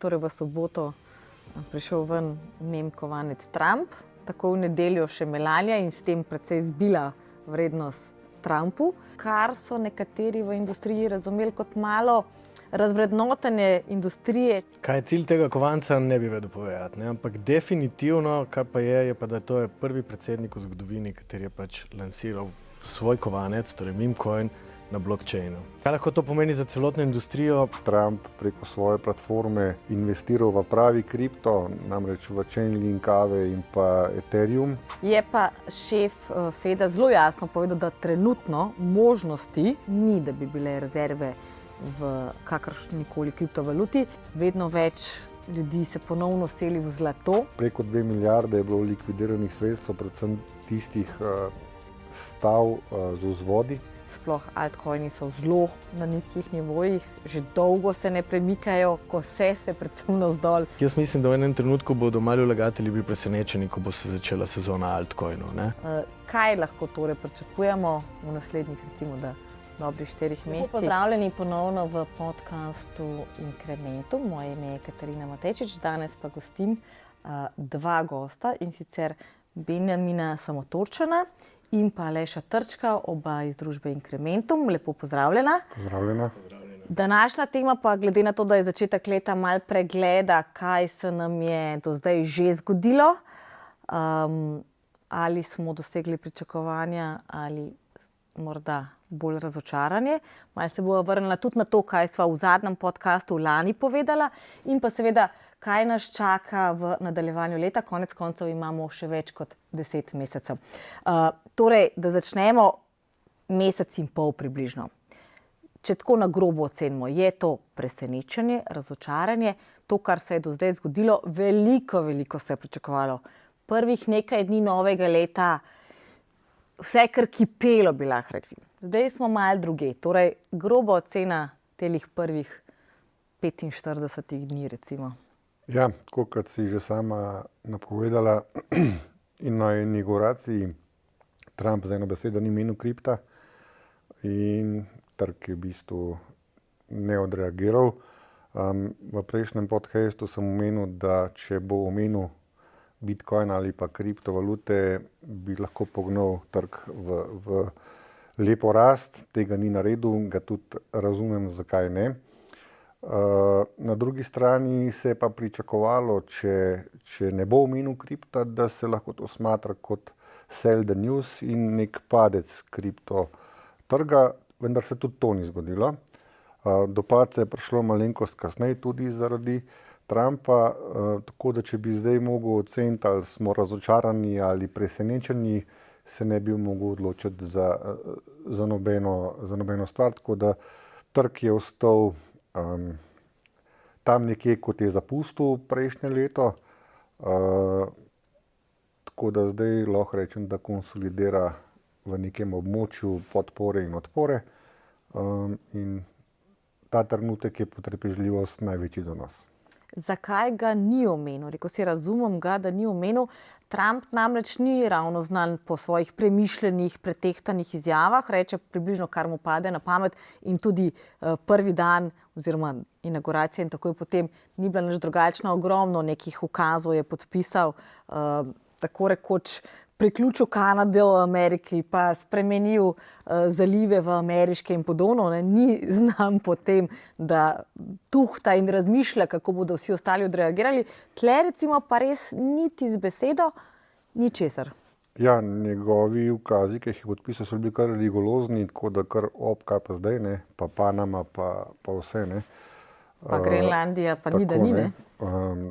torej v soboto prišel ven meme kovanec Trump, tako v nedeljo še Melania in s tem precej zbila vrednost Trumpu, kar so nekateri v industriji razumeli kot malo razvrednotenje industrije. Kaj je cilj tega kovanca, ne bi vedel povedati, ampak definitivno, kar pa je pa, da to je prvi predsednik v zgodovini, kateri je pač lansiral svoj kovanec, torej meme coin, na blockchainu. Kaj lahko to pomeni za celotno industrijo? Trump preko svoje platforme investiral v pravi kripto, namreč v Chainlink, Aave in pa Ethereum. Je pa šef Feda zelo jasno povedal, da trenutno možnosti ni, da bi bile rezerve v kakršnikoli kriptovaluti. Vedno več ljudi se ponovno seli v zlato. Preko 2 milijarde je bilo likvidiranih sredstev, predvsem tistih stav z vzvodi. Sploh altcoini so zelo na nizkih nivojih, že dolgo se ne premikajo, ko se predvsem navzdol. Jaz mislim, da v enem trenutku bodo mali vlagatelji bili presenečeni, ko bo se začela sezona altcoinov. Kaj lahko torej pričakujemo v naslednjih, recimo, dobrih 4 mesecih? Pozdravljeni ponovno v podcastu Inkrementu. Moje ime je Katarina Matejčič, danes pa gostim dva gosta, in sicer Benjamina Samotorčana in pa Aleša Trčka, oba iz družbe Inkrementum. Lepo pozdravljena. Pozdravljena. Današnja tema pa, glede na to, da je začetek leta, malo pregleda, kaj se nam je do zdaj že zgodilo, ali smo dosegli pričakovanja ali morda bolj razočaranje. Malo se bova vrnila tudi na to, kaj sva v zadnjem podcastu lani povedala, in pa seveda, kaj nas čaka v nadaljevanju leta. Konec koncev imamo še več kot 10 mesecev. Torej, da začnemo, mesec in pol približno. Če tako na grobo ocenimo, je to presenečenje, razočaranje, to, kar se je do zdaj zgodilo, veliko se je pričakovalo. Prvih nekaj dni novega leta, vse kar kipelo bi lahko rekli. Zdaj smo malo druge, torej groba ocena telih prvih 45 dni, recimo. Ja, tako kot si že sama napovedala, in na inauguraciji Trump za eno besedo ni menil kripta in trg je v bistvu ne odreagiral. V prejšnjem podcastu sem omenil, da če bo omenil Bitcoin ali pa kriptovalute, bi lahko pognal trg v lepo rast. Tega ni naredil, ga tudi razumem, zakaj ne. Na drugi strani se je pa pričakovalo, če ne bo omenil kripta, da se lahko to smatra kot sell the news in nek padec kripto trga, vendar se tudi to ni zgodilo. Do padca je prišlo malenkost kasneje tudi zaradi Trumpa, tako da če bi zdaj mogel oceniti, ali smo razočarani ali presenečeni, se ne bi mogel odločiti za nobeno stvar, tako da trg je ostal tam nekje, kot je zapustil prejšnje leto, tako da zdaj lahko rečem, da konsolidira v nekem območju podpore in odpore, in ta trenutek je potrpežljivost največji donos. Zakaj ga ni omenil? Rekel si, razumem ga, da ni omenil. Trump namreč ni ravno znan po svojih premišljenih, pretehtanih izjavah, reče približno, kar mu pade na pamet, in tudi prvi dan oziroma inauguracija in takoj potem ni bila nič drugačna. Ogromno nekih ukazov je podpisal, tako rekoč priključil Kanado v Ameriki, pa spremenil zalive v ameriške in podobno. Ni znan po tem, da tuhta in razmišlja, kako bodo vsi ostali odreagirali. Tle recimo pa res niti z besedo, ničesar. Ja, njegovi ukazi, ki jih je podpisal, so bili kar rigorozni, tako da kar kaj pa zdaj, pa Panama, pa vse, Pa Grenlandija, pa ni, da ni, ne?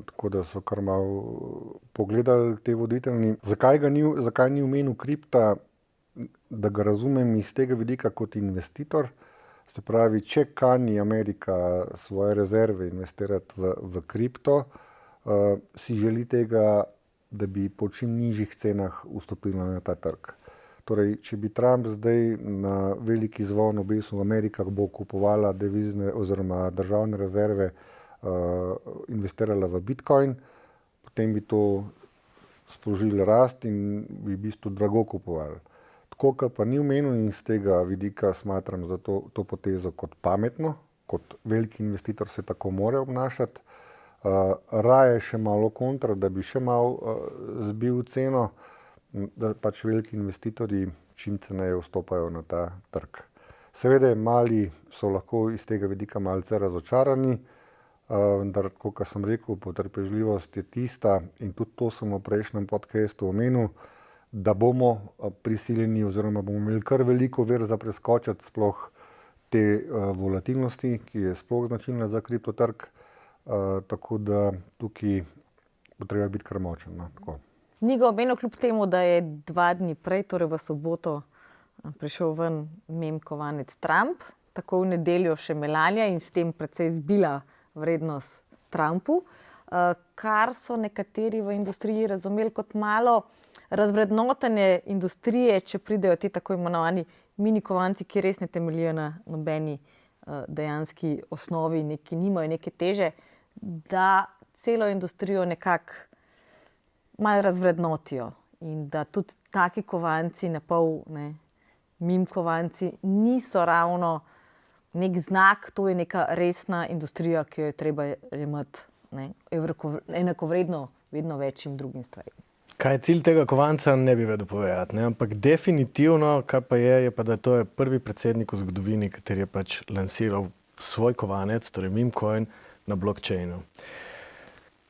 Tako da so kar malo pogledali te voditelji. Zakaj ni omenil kripta, da ga razumem iz tega vidika kot investitor? Se pravi, če kani Amerika svoje rezerve investirati v kripto, si želi tega, da bi po čim nižjih cenah vstopila na ta trg. Torej, če bi Trump zdaj na veliki zvon obesil v Amerikah, bo kupovala devizne oziroma državne rezerve, investirala v Bitcoin, potem bi to sprožili rast in bi v bistvu drago kupovali. Tako, kar pa ni omenil, in z tega vidika smatram za to potezo kot pametno, kot veliki investitor se tako mora obnašati. Raje še malo kontra, da bi še malo zbil ceno, da pač veliki investitorji čim ceneje vstopajo na ta trg. Seveda mali so lahko iz tega vidika malce razočarani, vendar, kot sem rekel, potrpežljivost je tista, in tudi to sem v prejšnjem podcastu omenil, da bomo prisiljeni oziroma bomo imeli kar veliko ver za preskočiti sploh te volatilnosti, ki je sploh značilna za kriptotrg, tako da tukaj bo treba biti kar močen. No, tako. Ni ga omenil kljub temu, da je 2 dni prej, torej v soboto, prišel ven mem kovanec Trump, tako v nedeljo še Melania in s tem precej zbila vrednost Trumpu, kar so nekateri v industriji razumeli kot malo razvrednotenje industrije, če pridejo ti tako imenovani mini kovanci, ki res ne temeljijo na nobeni dejanski osnovi, nimajo neke teže, da celo industrijo nekako malo razvrednotijo in da tudi taki kovanci na pol, mim kovanci, niso ravno nek znak, to je neka resna industrija, ki jo je treba jemati enakovredno vedno večjim drugim stvarem. Kaj je cilj tega kovanca, ne bi vedel povedati, ampak definitivno, kar pa je pa, da to je prvi predsednik v zgodovini, kateri je pač lansiral svoj kovanec, torej meme coin, na blockchainu.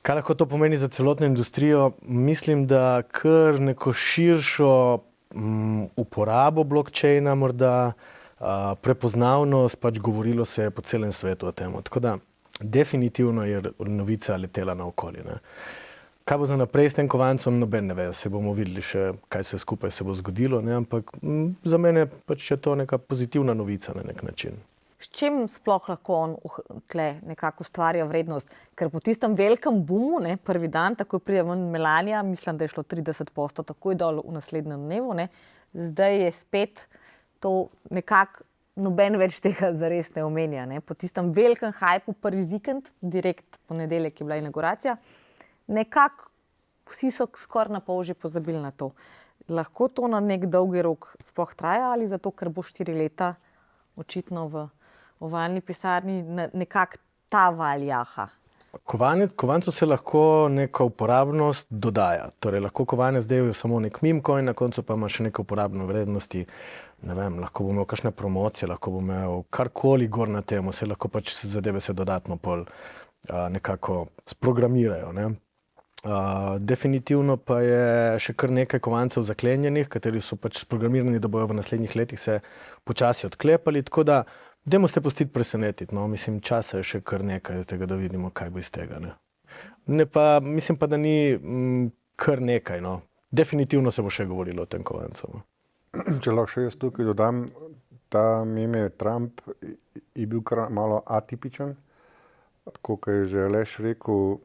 Kaj lahko to pomeni za celotno industrijo? Mislim, da kar neko širšo uporabo blockchaina morda, prepoznavnost, pač govorilo se je po celem svetu o tem. Tako da definitivno je novica letela naokoli. Kaj bo za naprej s tem kovancem, noben ne ve, se bomo videli še, kaj se skupaj se bo zgodilo, ampak za mene pač je to neka pozitivna novica na nek način. S čim sploh lahko on tle nekako ustvarja vrednost? Ker po tistem velikem boomu, prvi dan, takoj pride ven Melania, mislim, da je šlo 30% takoj dol v naslednjem dnevu, zdaj je spet to nekako noben več tega zares ne omenja. Po tistem velikem hajpu prvi vikend, direkt ponedeljek je bila inauguracija, nekako vsi so skoraj na pol že pozabili na to. Lahko to na nek dolgi rok sploh traja ali zato, ker bo 4 leta očitno v ovalni pisarni nekako ta val jaha? Kovancu se lahko neka uporabnost dodaja. Torej lahko kovanec zdaj je samo nek meme coin, na koncu pa ima še neke uporabne vrednosti. Ne vem, lahko bo imel kakšne promocije, lahko bo imel karkoli gor na temu, se lahko pač zadeve se dodatno pol nekako sprogramirajo. Definitivno pa je še kar nekaj kovancev zaklenjenih, kateri so pač sprogramirani, da bojo v naslednjih letih se počasi odklepali, tako da dajmo se pustiti presenetiti. Mislim, časa je še kar nekaj tega, da vidimo, kaj bo iz tega. Mislim pa, da ni kar nekaj. Definitivno se bo še govorilo o tem kovancu. Če lahko še jaz tukaj dodam, ta meme Trump je bil kar malo atipičen. Tako, kot je že Aleš rekel,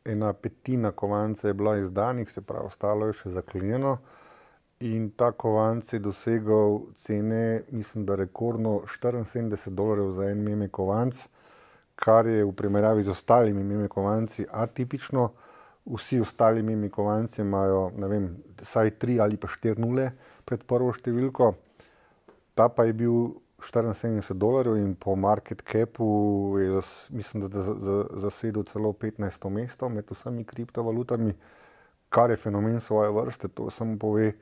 1/5 kovanca je bila izdanih, se pravi, ostalo je še zaklenjeno. In ta kovanc je dosegal cene, mislim, da rekordno $74 za en meme kovanc, kar je v primerjavi z ostalimi meme kovanci atipično. Vsi ostali meme kovanci imajo, ne vem, vsaj 3 ali pa 4 nule pred prvo številko. Ta pa je bil $74 in po market capu je, mislim, da zasedel celo 15. mesto med vsemi kriptovalutami, kar je fenomen svoje vrste. To samo pove,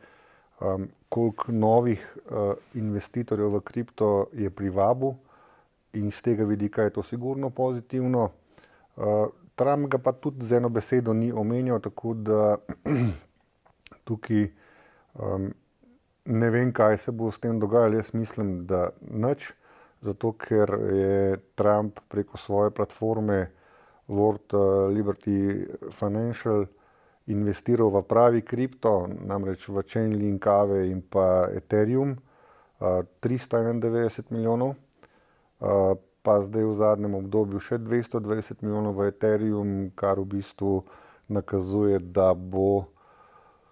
koliko novih investitorjev v kripto je privabil in z tega vidika je to sigurno pozitivno. Trump ga pa tudi z eno besedo ni omenjal, tako da tukaj ne vem, kaj se bo s tem dogajalo. Jaz mislim, da nič, zato ker je Trump preko svoje platforme World Liberty Financial investiral v pravi kripto, namreč v Chainlink, Aave in pa Ethereum, 391 milijonov, pa zdaj v zadnjem obdobju še 220 milijonov v Ethereum, kar v bistvu nakazuje, da bo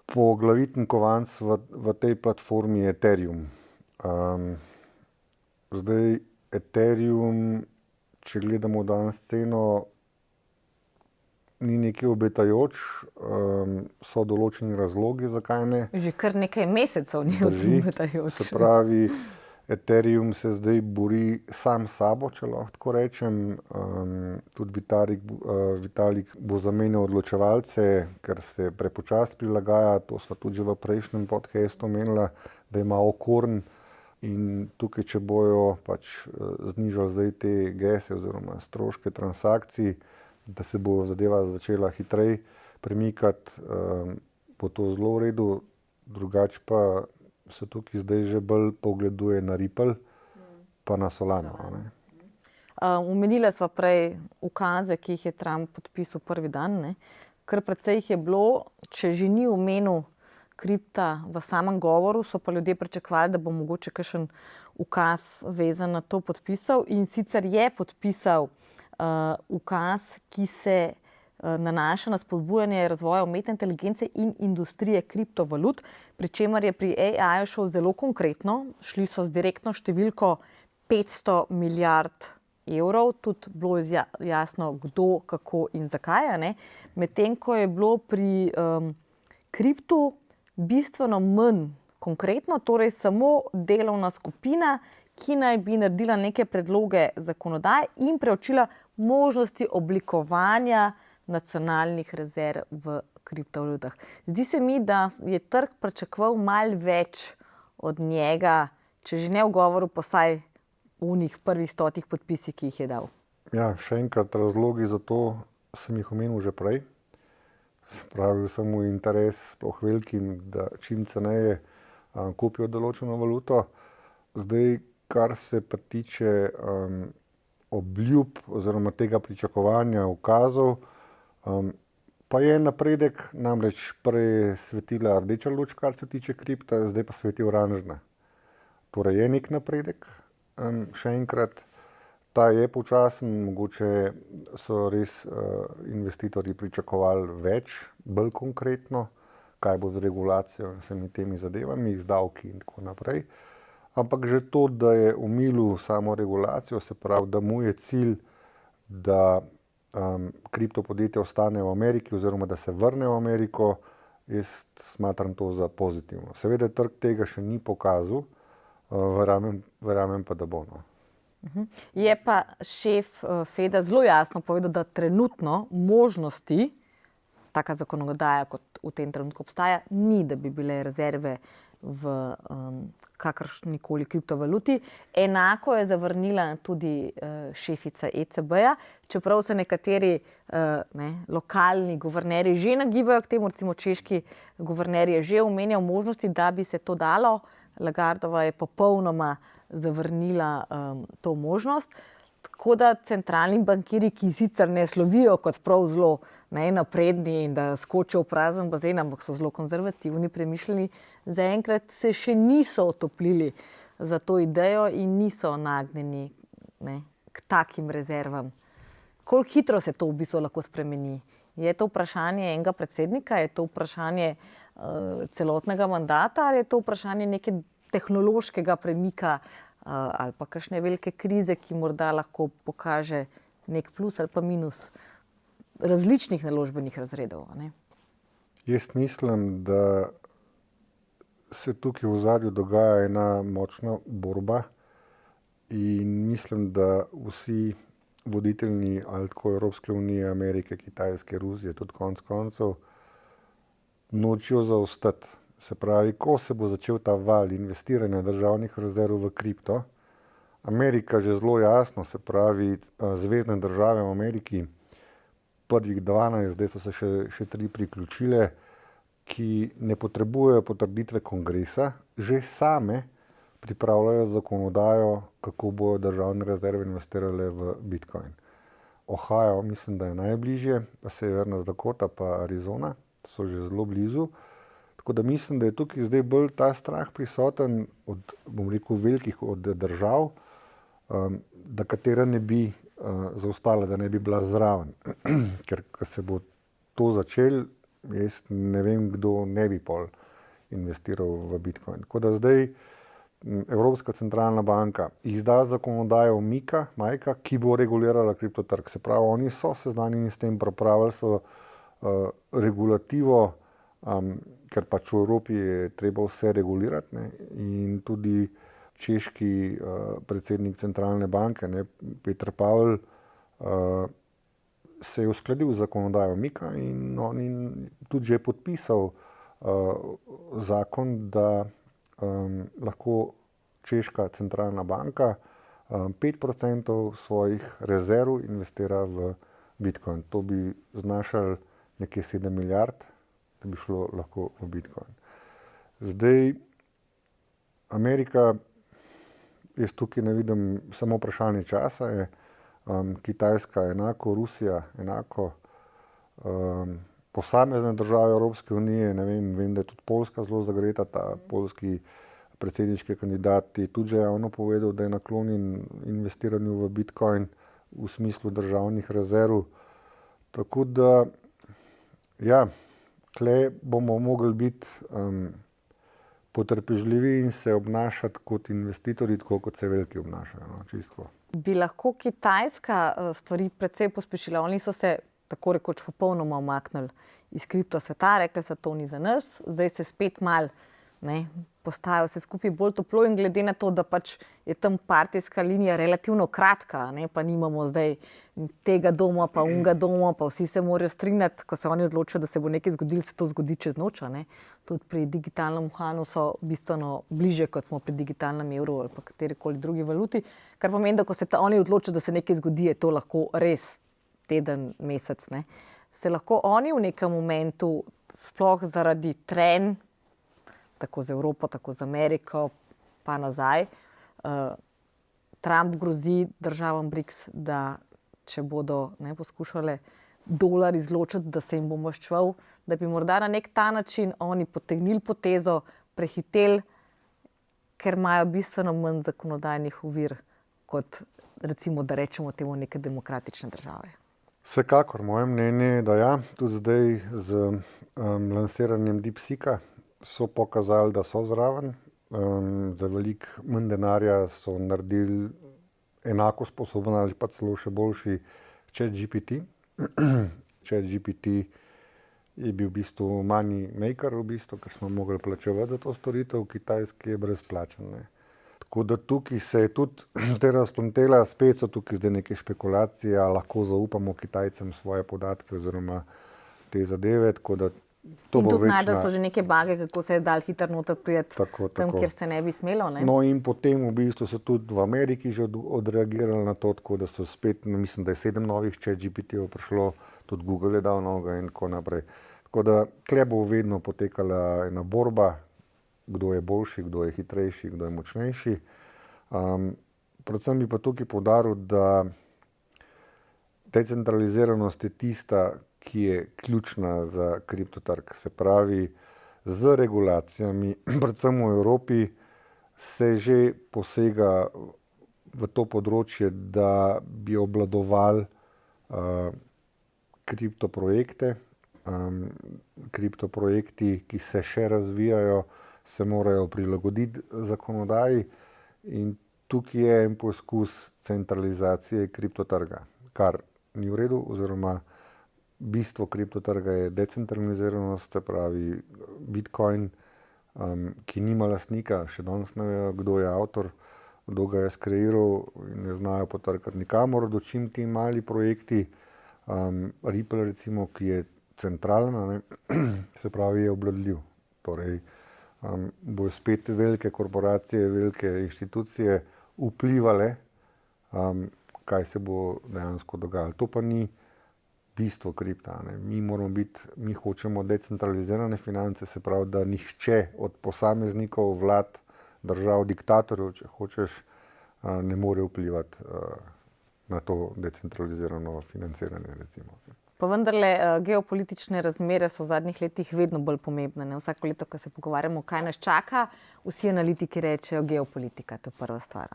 poglavitni kovanc v tej platformi Ethereum. Zdaj Ethereum, če gledamo danes ceno, ni nekaj obetajoč, so določeni razlogi, zakaj ne. Že kar nekaj mesecev ni obetajoč. Se pravi, Ethereum se zdaj bori sam s sabo, če lahko tako rečem. Tudi Vitalik bo zamenjal odločevalce, ker se prepočasno prilagaja. To sva tudi že v prejšnjem podcastu omenila, da ima Okorn. In tukaj, če bojo pač znižali zdaj te gese oziroma stroške transakcij, da se bo zadeva začela hitreje premikati, bo to zelo v redu. Drugače pa se tukaj zdaj že bolj pogleduje na Ripple pa na Solano. Omenila sva prej ukaze, ki jih je Trump podpisal prvi dan. Ne? Kar precej jih je bilo, če že ni omenil kripta v samem govoru, so pa ljudje pričakovali, da bo mogoče kakšen ukaz vezan na to podpisal. In sicer je podpisal ukaz, ki se nanaša na spodbujanje razvoja umetne inteligence in industrije kriptovalut, pri čemer je pri AI šel zelo konkretno. Šli so z direktno številko 500 milijard evrov, tudi bilo jasno, kdo, kako in zakaj. Medtem ko je bilo pri kriptu bistveno manj konkretno, torej samo delovna skupina, ki naj bi naredila neke predloge zakonodaje in preučila možnosti oblikovanja nacionalnih rezerv v kriptovalutah. Zdi se mi, da je trg pričakoval malo več od njega, če že ne v govoru, pa vsaj v njih prvih 100 podpisih, ki jih je dal. Ja, še enkrat, razlogi za to sem jih omenil že prej. Spravil sem mu interes sploh velikim, da čim ceneje kupijo določeno valuto. Zdaj, kar se pa tiče obljub oziroma tega pričakovanja ukazov, pa je napredek, namreč prej je svetila rdeča luč, kar se tiče kripta, zdaj pa sveti oranžna. Torej je nek napredek, še enkrat. Ta je počasen, mogoče so res investitorji pričakovali več, bolj konkretno, kaj bo z regulacijo in vsemi temi zadevami, z davki in tako naprej. Ampak že to, da je omilil samo regulacijo, se pravi, da mu je cilj, da kriptopodjetja ostane v Ameriki oziroma da se vrne v Ameriko, jaz smatram to za pozitivno. Seveda trg tega še ni pokazal, verjamem pa, da bo. Je pa šef Feda zelo jasno povedal, da trenutno možnosti, taka zakonodaja, kot v tem trenutku obstaja, ni, da bi bile rezerve v kakršnikoli kriptovaluti. Enako je zavrnila tudi šefica ECB-ja, čeprav se nekateri lokalni guvernerji že nagibajo k temu, recimo češki guverner je že omenjal možnosti, da bi se to dalo. Lagardova je popolnoma zavrnila to možnost. Tako da centralni bankirji, ki sicer ne slovijo kot prav zelo napredni in da skočijo v prazen bazen, ampak so zelo konzervativni, premišljeni, zaenkrat se še niso otoplili za to idejo in niso nagnjeni k takim rezervam. Koliko hitro se to v bistvu lahko spremeni? Je to vprašanje enega predsednika, je to vprašanje celotnega mandata ali je to vprašanje neke tehnološkega premika ali pa kakšne velike krize, ki morda lahko pokaže nek plus ali pa minus različnih naložbenih razredov? Jaz mislim, da se tukaj v ozadju dogaja ena močna borba in mislim, da vsi voditelji ali tako Evropske unije, Amerike, Kitajske, Rusije, tudi konec koncev, nočejo zaostati. Se pravi, ko se bo začel ta val investiranja državnih rezerv v kripto, Amerika že zelo jasno, se pravi, zvezne države v Ameriki, prvih 12, zdaj so se še 3 priključile, ki ne potrebujejo potrditve kongresa, že same pripravljajo zakonodajo, kako bodo državne rezerve investirale v Bitcoin. Ohio, mislim, da je najbližje, pa Severna Dakota, pa Arizona, so že zelo blizu. Tako da mislim, da je tukaj zdaj bolj ta strah prisoten od, bom rekel, velikih od držav, da katera ne bi zaostala, da ne bi bila zraven. Ker se bo to začel, jaz ne vem, kdo ne bi pol investiral v Bitcoin. Tako da zdaj Evropska centralna banka izda zakonodajo Majka, ki bo regulirala kriptotrg. Se pravi, oni so seznanjeni s tem, pripravili so regulativo, ker pač v Evropi je treba vse regulirati, in tudi češki predsednik centralne banke, ne, Petr Pavel, se je uskladil z zakonodajo Mika in on je tudi že podpisal zakon, da lahko češka centralna banka 5% svojih rezerv investira v Bitcoin. To bi znašalo nekje 7 milijard, da bi šlo lahko v Bitcoin. Zdaj, Amerika, jaz tukaj ne vidim, samo vprašanje časa je, Kitajska enako, Rusija enako, posamezne države Evropske unije, ne vem, da je tudi Poljska zelo zagreta, ta poljski predsedniški kandidat je tudi že javno povedal, da je naklonjen investiranju v Bitcoin v smislu državnih rezerv. Tako da, ja, tle bomo mogli biti potrpežljivi in se obnašati kot investitorji, tako kot se veliki obnašajo, no, čisto. Bi lahko Kitajska stvari precej pospešila? Oni so se tako rekoč popolnoma umaknili iz kripto sveta, rekli so, to ni za nas, zdaj se spet mal postajajo vse skupaj bolj toplo in glede na to, da pač je tam partijska linija relativno kratka, pa nimamo zdaj tega doma, pa unga doma, pa vsi se morajo strinjati, ko se oni odločijo, da se bo nekaj zgodilo, se to zgodi čez noč. Tudi pri digitalnem uhanu so bistveno bliže, kot smo pri digitalnem evru ali pa katerikoli drugi valuti, kar pomeni, da ko se oni odločijo, da se nekaj zgodi, je to lahko res teden, mesec. Se lahko oni v nekem momentu, sploh zaradi trenj, tako z Evropo, tako z Ameriko, pa nazaj. Trump grozi državam BRICS, da če bodo poskušale dolar izločiti, da se jim bo maščeval, da bi morda na nek ta način oni potegnili potezo, prehiteli, ker imajo bistveno manj zakonodajnih ovir, kot recimo, da rečemo temu neke demokratične države. Vsekakor, moje mnenje je, da ja, tudi zdaj z lansiranjem DeepSeeka so pokazali, da so zraven. Za veliko manj denarja so naredili enako sposoben ali pa celo še boljši ChatGPT. ChatGPT je bil v bistvu money maker, ker smo mogli plačevati za to storitev, Kitajski je brezplačen. Tako da tukaj se je tudi zdaj razplantela, spet so tukaj zdaj neke špekulacije, lahko zaupamo Kitajcem svoje podatke oziroma te zadeve, tako da to bo tudi najdel so že neke bage, kako se je dal hitro noter prijeti tam, kjer se ne bi smelo. No in potem v bistvu so tudi v Ameriki že odreagirali na to, tako da so spet, mislim, da je 7 novih ChatGPT-ov prišlo, tudi Google je dal novega in tako naprej. Tako da tle bo vedno potekala ena borba, kdo je boljši, kdo je hitrejši, kdo je močnejši. Predvsem bi pa tukaj poudaril, da decentraliziranost je tista, ki je ključna za kriptotrg. Se pravi, z regulacijami, predvsem v Evropi, se že posega v to področje, da bi obvladovali kriptoprojekte. Kriptoprojekti, ki se še razvijajo, se morajo prilagoditi zakonodaji in tukaj je en poskus centralizacije kriptotrga, kar ni v redu, oziroma bistvo kriptotrga je decentraliziranost, se pravi Bitcoin, ki nima lastnika, še danes ne vejo, kdo je avtor, kdo ga je skreiral in ne znajo potrkati nikamor, dočim ti mali projekti, Ripple recimo, ki je centralna, se pravi je obvladljiv. Torej, bojo spet velike korporacije, velike inštitucije vplivale, kaj se bo dejansko dogajalo. To pa ni bistvo kripta. Mi hočemo decentralizirane finance, se pravi, da nihče od posameznikov, vlad, držav, diktatorjev, če hočeš, ne more vplivati na to decentralizirano financiranje, recimo. Pa vendarle, geopolitične razmere so v zadnjih letih vedno bolj pomembne. Vsako leto, ko se pogovarjamo, kaj nas čaka, vsi analitiki rečejo geopolitika, to je prva stvar.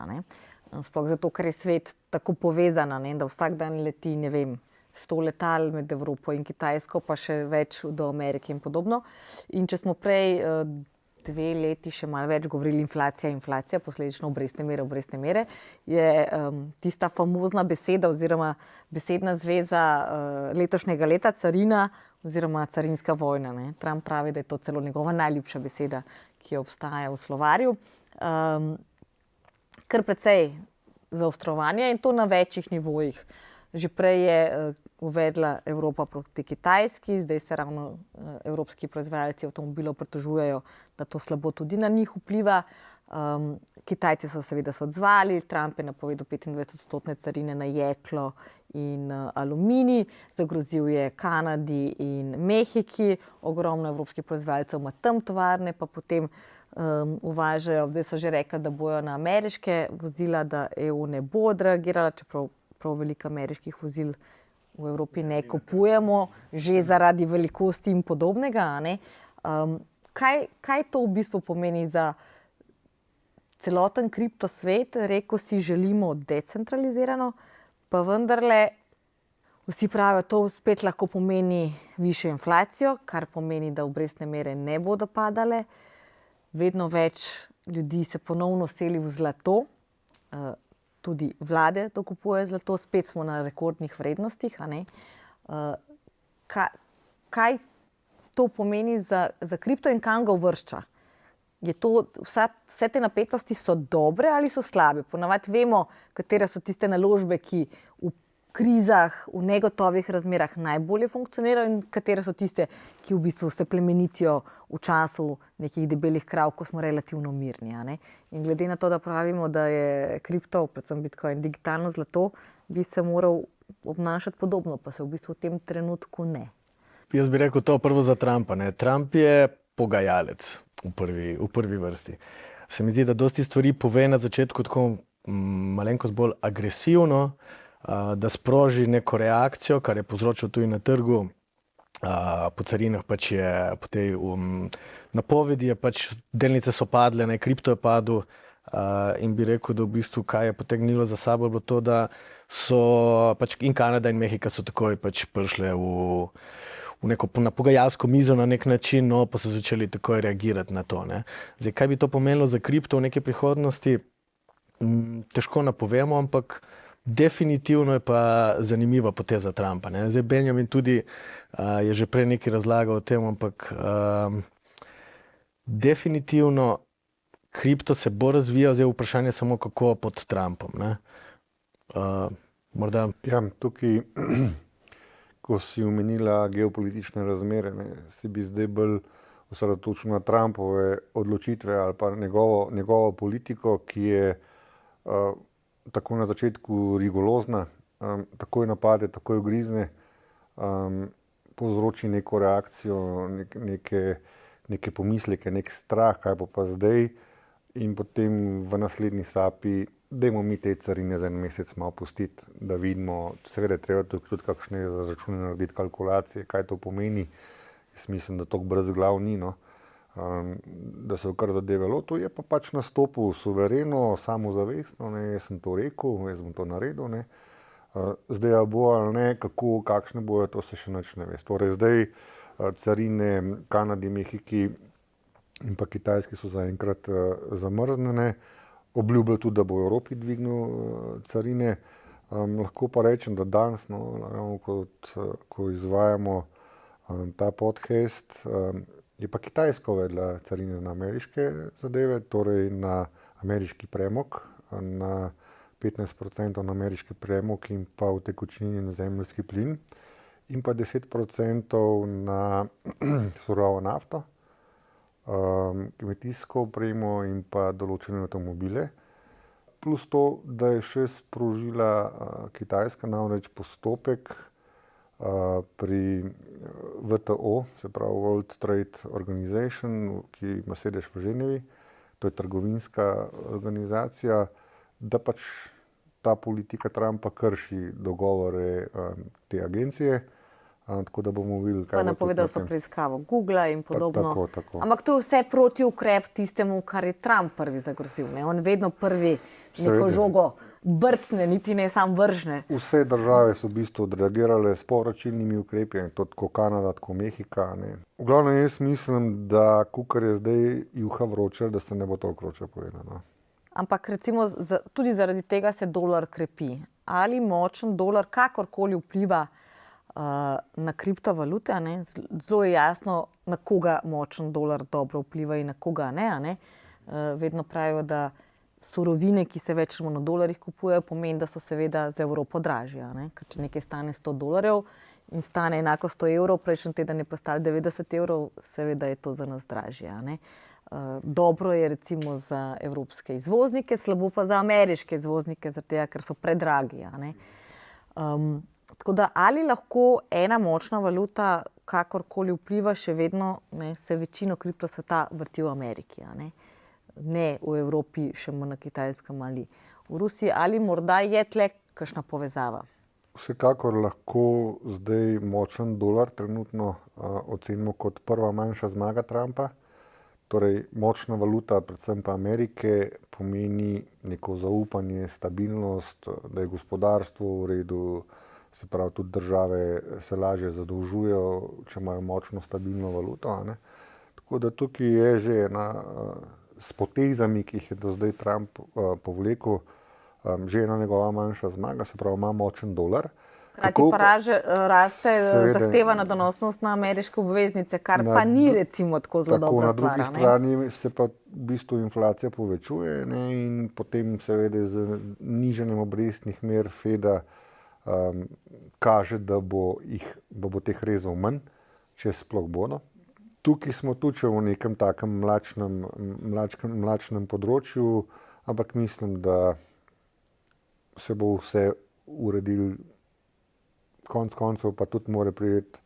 Sploh zato, ker je svet tako povezan, da vsak dan leti, 100 letal med Evropo in Kitajsko, pa še več do Amerike in podobno. In če smo prej 2 leti še malo več govorili inflacija, posledično obrestne mere, je tista famozna beseda oziroma besedna zveza letošnjega leta carina oziroma carinska vojna. Trump pravi, da je to celo njegova najljubša beseda, ki obstaja v slovarju. kar precej zaostrovanja in to na večjih nivojih. Že prej je uvedla Evropa proti Kitajski, zdaj se ravno evropski proizvajalci avtomobilov pritožujejo, da to slabo tudi na njih vpliva. Kitajci so seveda se odzvali, Trump je napovedal 25% carine na jeklo in aluminij, zagrozil je Kanadi in Mehiki, ogromno evropskih proizvajalcev ima tam tovarne, pa potem uvažajo, zdaj so že rekli, da bojo na ameriške vozila, da EU ne bo odreagirala, čeprav prav veliko ameriških vozil v Evropi ne kupujemo, že zaradi velikosti in podobnega. Kaj to v bistvu pomeni za celoten kriptosvet? Rekel si, želimo decentralizirano, pa vendarle vsi pravijo, to spet lahko pomeni višjo inflacijo, kar pomeni, da obrestne mere ne bodo padale. Vedno več ljudi se ponovno seli v zlato, tudi vlade to kupujejo zlato, spet smo na rekordnih vrednostih. Kaj to pomeni za kripto in kam ga uvršča? Vse te napetosti so dobre ali so slabe? Ponavadi vemo, katere so tiste naložbe, ki v krizah, v negotovih razmerah najbolje funkcionirajo in katere so tiste, ki v bistvu se plemenitijo v času nekih debelih krav, ko smo relativno mirni. In glede na to, da pravimo, da je kripto, predvsem Bitcoin, digitalno zlato, bi se moral obnašati podobno, pa se v bistvu v tem trenutku ne. Jaz bi rekel to prvo za Trumpa. Trump je pogajalec v prvi vrsti. Se mi zdi, da dosti stvari pove na začetku tako malenkost bolj agresivno, da sproži neko reakcijo, kar je povzročil tudi na trgu. Po carinah pač je, po tej napovedi je pač delnice so padle, kripto je padel in bi rekel, da v bistvu kaj je potegnilo za sabo, bilo to, da so pač in Kanada in Mehika so takoj pač prišle v neko na pogajalsko mizo na nek način, pa so začeli takoj reagirati na to. Zdaj, kaj bi to pomenilo za kripto v neki prihodnosti, težko napovemo, ampak definitivno je pa zanimiva poteza Trumpa. Zdaj, Benjamin tudi je že prej nekaj razlagal o tem, ampak definitivno kripto se bo razvijal, zdaj vprašanje samo kako pod Trumpom. Morda. Ja, tukaj, ko si omenila geopolitične razmere, si bi zdaj bolj osredotočil na Trumpove odločitve ali pa njegovo politiko, ki je tako na začetku rigorozna, takoj napade, takoj ugrizne, povzroči neko reakcijo, neke pomisleke, nek strah, kaj bo pa zdaj, in potem v naslednji sapi, dajmo mi te carine za en mesec malo pustiti, da vidimo, seveda treba tudi kakšne račune narediti, kalkulacije, kaj to pomeni. Jaz mislim, da to brez glav ni, da se kar zadeve lotil, je pa pač nastopil suvereno, samozavestno, jaz sem to rekel, jaz bom to naredil. Zdaj bo ali ne, kakšne bojo, to se še nič ne ve. Torej zdaj carine Kanadi, Mehiki in pa Kitajski so zaenkrat zamrznjene. Obljubil tudi, da bo v Evropi dvignil carine. Lahko pa rečem, da danes, ko izvajamo ta podcast, je pa Kitajska uvedla carine na ameriške zadeve, torej na ameriški premog, na 15% na ameriški premog in pa utekočinjen zemeljski plin in pa 10% na surovo nafto, kmetijsko opremo in pa določene avtomobile. Plus to, da je še sprožila Kitajska namreč postopek pri WTO, se pravi World Trade Organization, ki ima sedež v Ženevi, to je trgovinska organizacija, da pač ta politika Trumpa krši dogovore te agencije, tako da bomo videli, kaj bo. Napovedali so preiskavo Google in podobno. Tako. Ampak to je vse protiukrep tistemu, kar je Trump prvi zagrosil. On vedno prvi neko žogo brcne, niti ne sam vržne. Vse države so v bistvu odreagirale s povračilnimi ukrepi, tako Kanada, tako Mehika. V glavnem jaz mislim, da kukar je zdaj juha vroče, da se ne bo toliko vroče povedano. Ampak recimo tudi zaradi tega se dolar krepi. Ali močen dolar kakorkoli vpliva na kriptovalute, zelo je jasno, na koga močen dolar dobro vpliva in na koga ne. Vedno pravijo, da surovine, ki se večino na dolarjih kupujejo, pomeni, da so seveda za Evropo dražje. Ker če nekaj stane $100 in stane enako 100 evrov, prejšnji teden je pa stalo 90 evrov, seveda je to za nas dražje. Dobro je recimo za evropske izvoznike, slabo pa za ameriške izvoznike, ker so predragi. Tako da ali lahko ena močna valuta kakorkoli vpliva, še vedno se večino kriptosveta vrti v Ameriki. Ne v Evropi, še manj na Kitajskem ali v Rusiji, ali morda je tle kakšna povezava? Vsekakor lahko zdaj močen dolar trenutno ocenimo kot prva manjša zmaga Trumpa. Torej, močna valuta, predvsem pa Amerike, pomeni neko zaupanje, stabilnost, da je gospodarstvo v redu, se pravi, tudi države se lažje zadolžujejo, če imajo močno, stabilno valuto. Tako da tukaj je že s potezami, ki jih je do zdaj Trump povlekel, že ena njegova manjša zmaga, se pravi, ima močen dolar. Hkrati pa raste zahtevana donosnost na ameriške obveznice, kar pa ni recimo tako zelo dobra stvar. Na drugi strani se pa v bistvu inflacija povečuje in potem seveda z nižanjem obrestnih mer Feda kaže, da bo teh rezov manj, če sploh bodo. Tukaj smo tudi še v nekem takem mlačnem področju, ampak mislim, da se bo vse uredil. Konec koncev pa tudi mora priti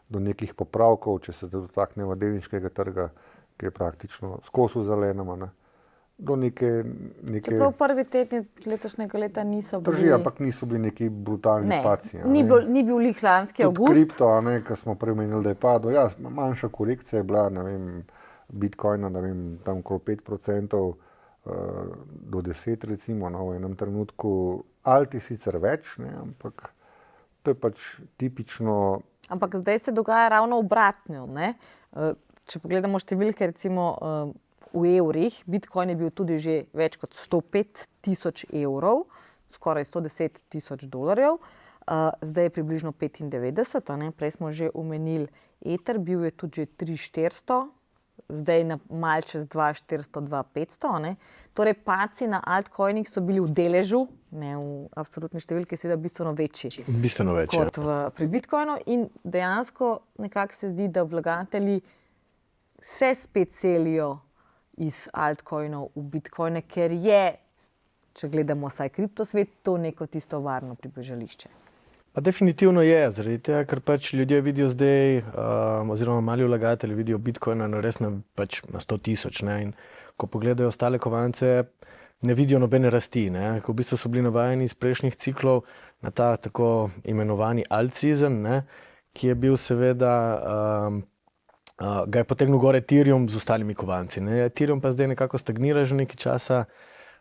do nekih popravkov, če se dotaknemo delniškega trga, ki je praktično skozi v zelenem. Do neke... Čeprav prvi tedni letošnjega leta niso bili... Drži, ampak niso bili neki brutalni padci. Ni bil lih lanski avgust. Tudi kripto, ki smo premenili, da je padel. Ja, manjša korekcija je bila, Bitcoina, tam okoli 5% do 10 recimo, v enem trenutku. Alti sicer več, ampak to je pač tipično... Ampak zdaj se dogaja ravno obratno. Če pogledamo številke, recimo v evrih, Bitcoin je bil tudi že več kot 105,000 evrov, skoraj $110,000. Zdaj je približno 95, prej smo že omenili Ether, bil je tudi že 3,400, zdaj na mal čez 2,400, 2,500. Torej, padci na altcoinih so bili v deležu, ne v absolutni številki, seveda bistveno večji. Bistveno večji. Kot pri Bitcoinu. In dejansko nekako se zdi, da vlagatelji se spet selijo iz altcoinov v Bitcoine, ker je, če gledamo vsaj kriptosvet, to neko tisto varno pribežališče. Pa definitivno je, zaradi tega, ker pač ljudje vidijo zdaj, oziroma mali vlagatelji vidijo Bitcoina res na 100,000. In ko pogledajo ostale kovance, ne vidijo nobene rasti. Ko v bistvu so bili navajeni iz prejšnjih ciklov na ta tako imenovani alt season, ki je bil seveda, ga je potegnil gor Ethereum z ostalimi kovanci. Ethereum pa zdaj nekako stagnira že nekaj časa.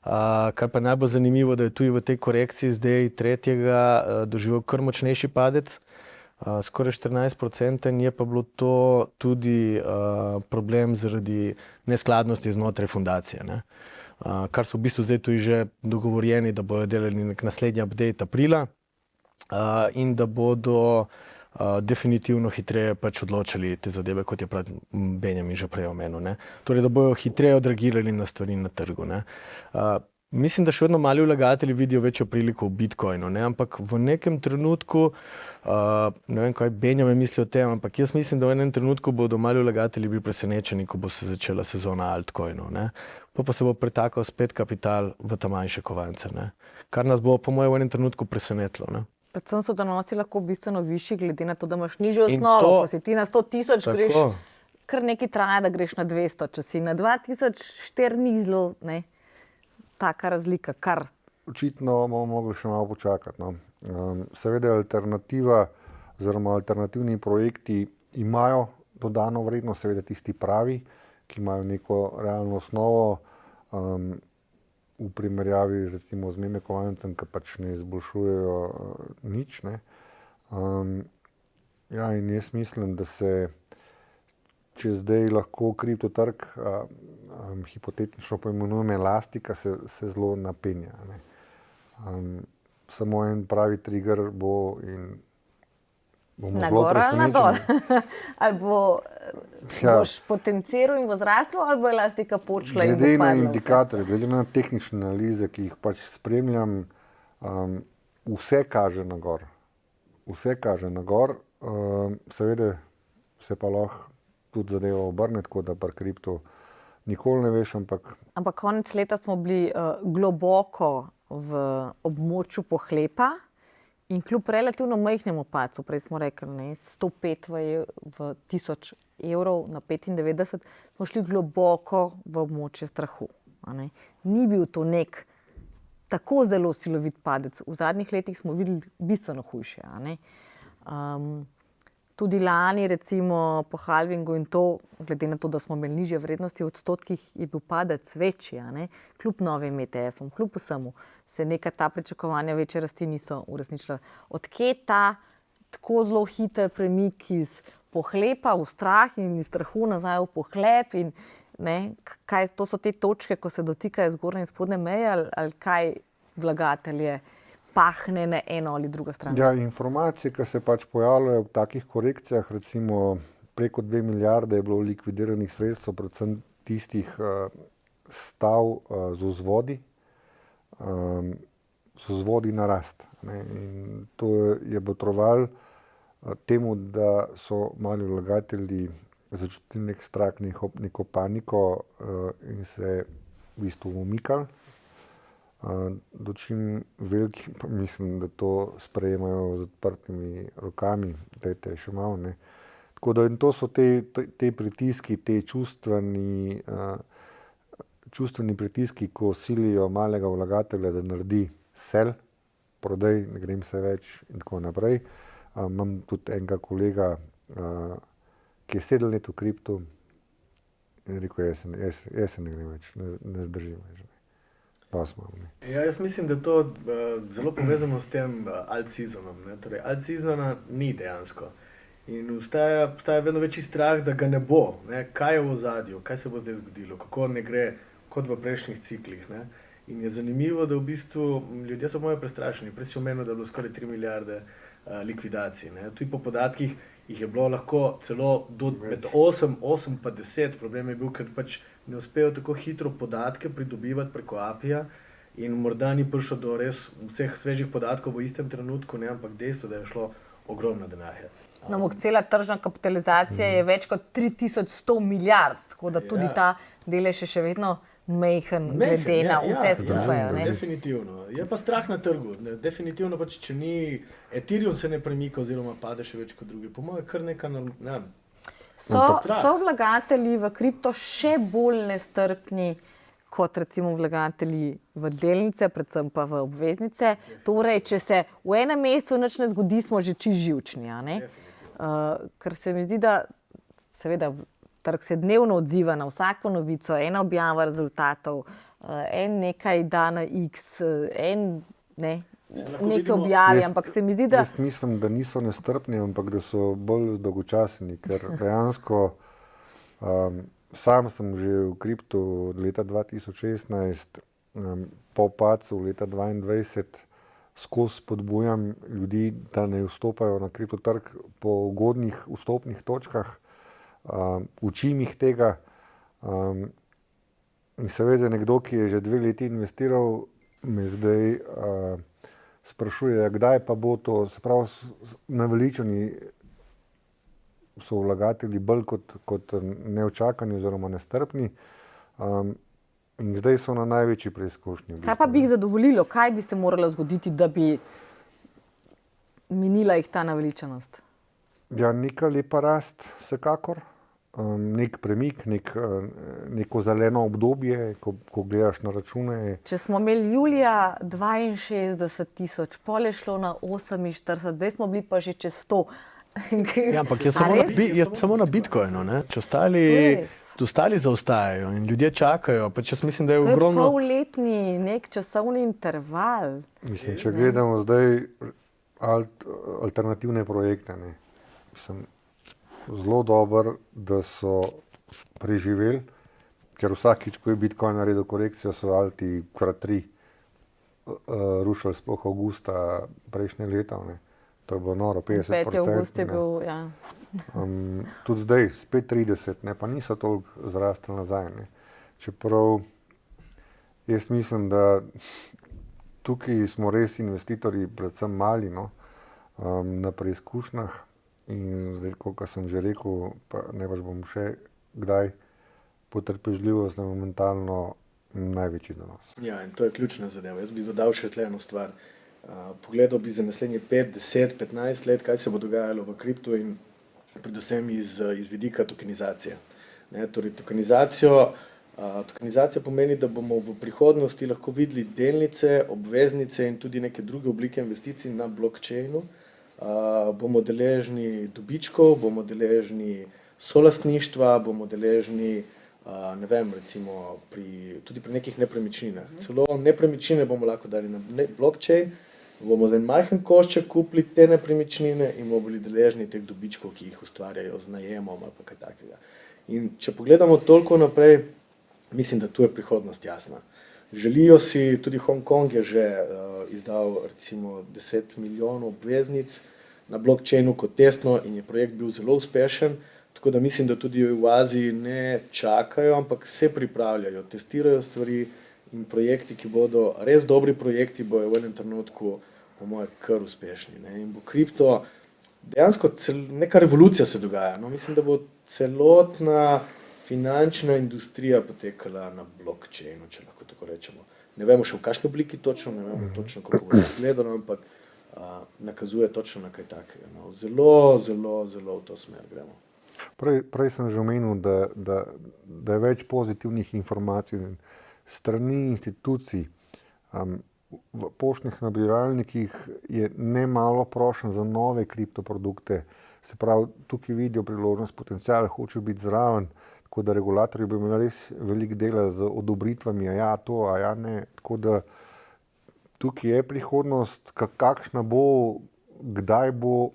Kar pa je najbolj zanimivo, da je tudi v tej korekciji zdaj tretjega doživel kar močnejši padec, skoraj 14%, je pa bilo to tudi problem zaradi neskladnosti znotraj fundacije. Kar so v bistvu zdaj tudi že dogovorjeni, da bodo delali nek naslednji update aprila in da bodo definitivno hitreje pač odločali te zadeve, kot je Benjamin že prej omenil. Torej, da bojo hitreje odreagirali na stvari na trgu. Mislim, da še vedno mali vlagatelji vidijo večjo priliko v Bitcoinu, ampak v nekem trenutku, ne vem, kaj Benjamin misli o tem, ampak jaz mislim, da v enem trenutku bodo mali vlagatelji bili presenečeni, ko bo se začela sezona altcoinov. Pa se bo pretakal spet kapital v ta manjše kovance, kar nas bo, po mojem, v enem trenutku presenetilo. Predvsem so donosi lahko bistveno višji, glede na to, da imaš nižjo osnovo. Ko si ti na 100,000, greš kar nekaj traja, da greš na 200. Če si na 2,004, ni zelo taka razlika. Očitno bomo mogli še malo počakati. Seveda alternativa oziroma alternativni projekti imajo dodano vrednost, seveda tisti pravi, ki imajo neko realno osnovo, v primerjavi recimo z meme kovancem, ki pač ne izboljšujejo nič. Ja, in jaz mislim, da se, če zdaj lahko kriptotrg hipotetično poimenujemo elastika, se zelo napenja. Samo en pravi trigger bo in Bomo Na zelo gor ali na dol? presenečeni. Ali boš potenciral in bo zraslo, ali bo elastika počela in bo Glede na padla vse? indikatorje, glede na tehnične analize, ki jih pač spremljam, vse kaže na gor. Vse kaže na gor. Seveda se pa lahko tudi zadeva obrne, tako da pri kriptu nikoli ne veš, ampak Ampak konec leta smo bili globoko v območju pohlepa in kljub relativno majhnemu padcu, prej smo rekli, ne, 105 v 1000 evrov na 95, smo šli globoko v območje strahu. A ne. Ni bil to nek tako zelo silovit padec. V zadnjih letih smo videli bistveno hujše. A ne. Tudi lani, recimo po halvingu in to, glede na to, da smo imeli nižje vrednosti v odstotkih, je bil padec večji, a ne? Kljub novim ETF-om, kljub vsemu, se neka ta pričakovanja večje rasti niso uresničila. Odkje ta tako zelo hiter premik iz pohlepa v strah in iz strahu nazaj v pohlep in ne, kaj, to so te točke, ko se dotikajo zgornje in spodnje meje ali kaj vlagatelje pahne na eno ali drugo stran? ja, informacije, ki se pač pojavljajo v takih korekcijah, recimo preko 2 milijarde je bilo likvidiranih sredstev, predvsem tistih stav z vzvodi, na rast. Ne. In to je botrovalo temu, da so mali vlagatelji začutili nek strah, neko paniko in se v bistvu umikali. Dočim veliki, pa mislim, da to sprejemajo z odprtimi rokami, dajte še malo, ne. Tako da in to so te pritiski, te čustveni pritiski, ko silijo malega vlagatelja, da naredi sell, prodaj, ne grem se več in tako naprej. Imam tudi enega kolega, ki je 7 let v kriptu in rekel, jaz se ne grem več, ne zdržim več. Ja, jaz mislim, da je to zelo povezano s tem alt-seasonom. Torej, alt-seasona ni dejansko. In obstaja vedno večji strah, da ga ne bo. Ne? Kaj je v ozadju, kaj se bo zdaj zgodilo, kako ne gre kot v prejšnjih ciklih. Ne? In je zanimivo, da v bistvu ljudje so moje prestrašeni. Prej si omenil, da je bilo skoraj 3 milijarde likvidacij. Ne? Tudi po podatkih jih je bilo lahko celo med 8 pa 10. Problem je bil, ker pač ne uspejo tako hitro podatke pridobivati preko API-ja in morda ni prišlo do res vseh svežih podatkov v istem trenutku, ne? Ampak dejstvo, da je šlo ogromno denarja. No, cela tržna kapitalizacija je več kot 3100 milijard, tako da tudi ta delež je še vedno majhen glede na vse skupaj. Definitivno. Je pa strah na trgu. Ne? Definitivno pač, če ni Ethereum se ne premika oziroma pade še več kot drugi. Po mojem kar nekaj So vlagatelji v kripto še bolj nestrpni kot recimo vlagatelji v delnice, predvsem pa v obveznice. Torej, če se v enem mesecu nič ne zgodi, smo že čisto živčni. A ne? Ker se mi zdi, da seveda trg se dnevno odziva na vsako novico, ena objava rezultatov, en nekaj da na X, nekaj objavi, ampak se mi zdi, da... Jaz mislim, da niso nestrpni, ampak da so bolj dolgočasni, ker dejansko sam sem že v kriptu od leta 2016, po padcu leta 2022 skozi spodbujam ljudi, da ne vstopajo na kriptotrg po ugodnih vstopnih točkah, učim jih tega in seveda nekdo, ki je že 2 leti investiral, me zdaj sprašuje, kdaj pa bo to, se pravi, naveličani so vlagatelji bolj kot neočakani oziroma nestrpni in zdaj so na največji preizkušnji. Kaj pa bi jih zadovoljilo? Kaj bi se moralo zgoditi, da bi minila jih ta naveličanost? Ja, neka lepa rast, vsekakor. Nek premik, neko zeleno obdobje, ko gledaš na račune. Če smo imeli julija 62 000, pol je šlo na 48, zdaj smo bili pa že čez 100. Ja, ampak je samo na Bitcoinu, ne? Če ostali zaostajajo in ljudje čakajo, pa če mislim, da je ogromno... To je polletni nek časovni interval. Mislim, če gledamo zdaj alternativne projekte, ne, mislim, zelo dober, da so preživeli, ker vsakič, ko je Bitcoin naredil korekcijo, so alti krat 3 rušili sploh avgusta prejšnje leto. Ne. To je bilo noro, 50%. 5. avgust je bil, ja. Tudi zdaj, spet 30, ne, pa niso toliko zrastli nazaj. Ne. Čeprav jaz mislim, da tukaj smo res investitorji, predvsem mali, no, na preizkušnjah. In zdaj, kot sem že rekel, pa ne pač bom še kdaj, potrpežljivost je momentalno največji donos. Ja, in to je ključna zadeva. Jaz bi dodal še tle eno stvar. Pogledal bi za naslednje 5, 10, 15 let, kaj se bo dogajalo v kriptu in predvsem iz vidika tokenizacije. Ne, torej tokenizacija pomeni, da bomo v prihodnosti lahko videli delnice, obveznice in tudi neke druge oblike investicij na blockchainu. Bomo deležni dobičkov, bomo deležni solastništva, bomo deležni ne vem, recimo tudi pri nekih nepremičninah. Celo nepremičnine bomo lahko dali na blockchain, bomo za en majhen košček kupili te nepremičnine in bomo bili deležni teh dobičkov, ki jih ustvarjajo z najemom ali pa kaj takega. In če pogledamo toliko naprej, mislim, da tu je prihodnost jasna. Želijo si, tudi Hong Kong je že izdal recimo 10 milijonov obveznic na blockchainu kot testno in je projekt bil zelo uspešen. Tako da mislim, da tudi v Aziji ne čakajo, ampak se pripravljajo, testirajo stvari in projekti, ki bodo res dobri projekti, bojo v enem trenutku, po moje, kar uspešni. Ne? In bo kripto, dejansko neka revolucija se dogaja. No? Mislim, da bo celotna finančna industrija potekala na blockchainu, če lahko tako rečemo. Ne vemo še v kakšni obliki točno, ne vemo točno, kako bo izgledalo, ampak nakazuje točno na kaj takega. No? Zelo, zelo, zelo v to smer gremo. Prej sem že omenil, da je več pozitivnih informacij strani institucij. V poštnih nabiralnikih je nemalo prošenj za nove kriptoprodukte. Se pravi, tukaj vidijo priložnost, potencial, hočejo biti zraven, tako da regulatorji bi imeli res veliko dela z odobritvami, a ja to, a ja ne. Tako da tukaj je prihodnost, kakšna bo, kdaj bo,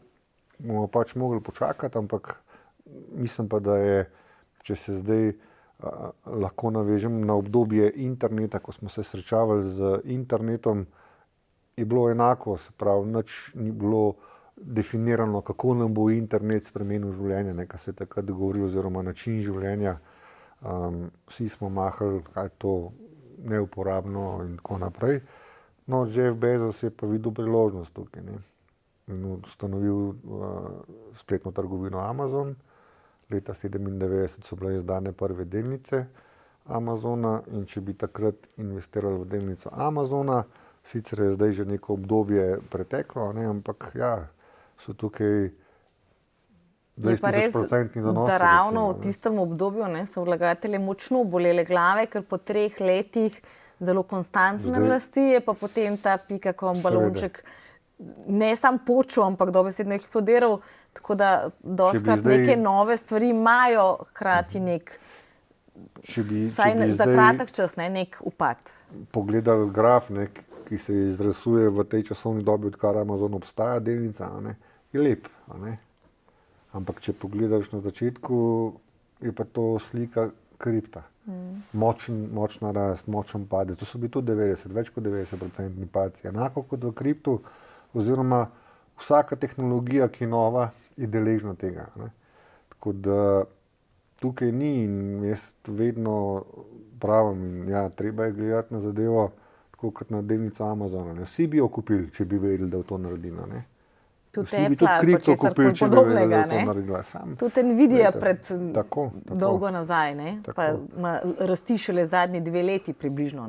bomo pač mogli počakati, ampak mislim pa, da je, če se zdaj lahko navežem na obdobje interneta, ko smo se srečavali z internetom, je bilo enako, se pravi, nič ni bilo definirano, kako nam bo internet spremenil življenje, ne, kar se je takrat govorilo, oziroma način življenja. Vsi smo mahali, kaj je to neuporabno in tako naprej. No, Jeff Bezos je pa videl priložnost tukaj, ne, in ustanovil spletno trgovino Amazon. Leta 1997 so bile izdane prve delnice Amazona in če bi takrat investirali v delnico Amazona, sicer je zdaj že neko obdobje preteklo, ne, ampak ja, so tukaj 20% donosi. Da ravno v tistem obdobju so vlagatelje močno bolele glave, ker po 3 letih zelo konstantne rasti je pa potem ta pika.com balonček ne sam počel, ampak dobesedno eksplodiral, tako da dostakrat neke nove stvari imajo hkrati nek, za kratek čas, nek upad. Pogledali graf, ki se izrisuje v tej časovni dobi, odkar Amazon obstaja, delnica, je lep. Ampak če pogledaš na začetku, je pa to slika kripta. Močna rast, močen padec. To so bili tudi 90, več kot 90% padci. Enako kot v kriptu, oziroma vsaka tehnologija, ki je nova, je deležna tega. Ne. Tako da tukaj ni in jaz vedno pravim, ja, treba je gledati na zadevo tako kot na delnico Amazona. Ne. Vsi bi jo kupili, če bi vedeli, da v to naredila. Ne. Vsi bi tudi kripto kupili, če bi vedeli, da je to naredila. Tudi Nvidia pred dolgo nazaj, pa rasti šele zadnji 2 leti približno.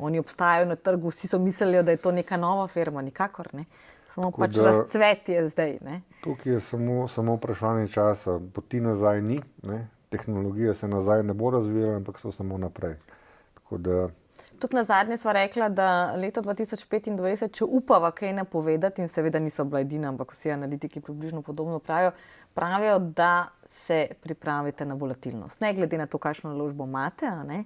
Oni obstajajo na trgu, vsi so mislili, da je to neka nova firma, nikakor ne. Samo pač razcvet je zdaj. Tukaj je samo vprašanje časa, poti nazaj ni, tehnologija se nazaj ne bo razvijala, ampak so samo naprej. Tako da tudi nazadnje sva rekla, da leto 2025, če upava kaj napovedati, in seveda niso bila edina, ampak vsi analitiki približno podobno pravijo, da se pripravite na volatilnost. Ne glede na to, kakšno naložbo imate, ne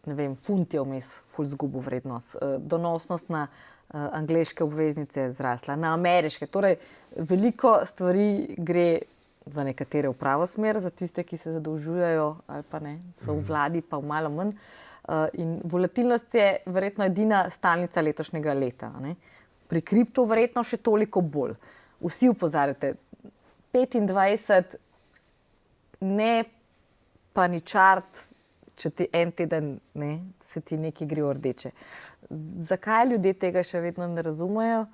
vem, funt je vmes ful izgubil vrednost, donosnost na angleške obveznice je zrasla, na ameriške. Torej, veliko stvari gre za nekatere v pravo smer, za tiste, ki se zadolžujejo ali pa ne, so v vladi pa v malo manj. In volatilnost je verjetno edina stalnica letošnjega leta. Pri kriptu verjetno še toliko bolj. Vsi opozarjate, 25 ne paničart, če ti en teden ne, se ti nekaj gre v rdeče. Zakaj ljudje tega še vedno ne razumejo?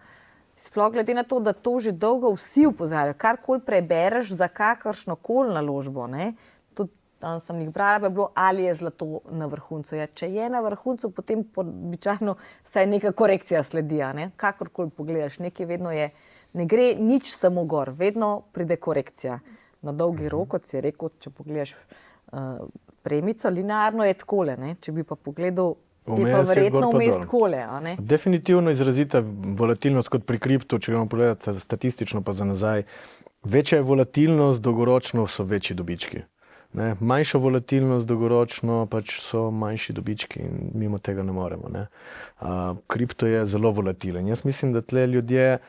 Sploh glede na to, da to že dolgo vsi opozarjajo, karkoli prebereš za kakršnokoli naložbo, ne, tudi tam sem jih brala, pa je bilo, ali je zlato na vrhuncu. Ja, če je na vrhuncu, potem običajno saj neka korekcija sledi, ne, kakorkoli pogledaš, nekaj vedno je, ne gre nič samo gor, vedno pride korekcija. Na dolgi rok, kot si rekel, če pogledaš premico, linearno je takole, ne, če bi pa pogledal, je pa verjetno vmes takole. Definitivno izrazita volatilnost kot pri kriptu, če gremo pogledati statistično pa za nazaj. Večja je volatilnost, dolgoročno so večji dobički. Ne? Manjša volatilnost, dolgoročno pač so manjši dobički in mimo tega ne moremo. Ne? Kripto je zelo volatilen. Jaz mislim, da tle ljudje,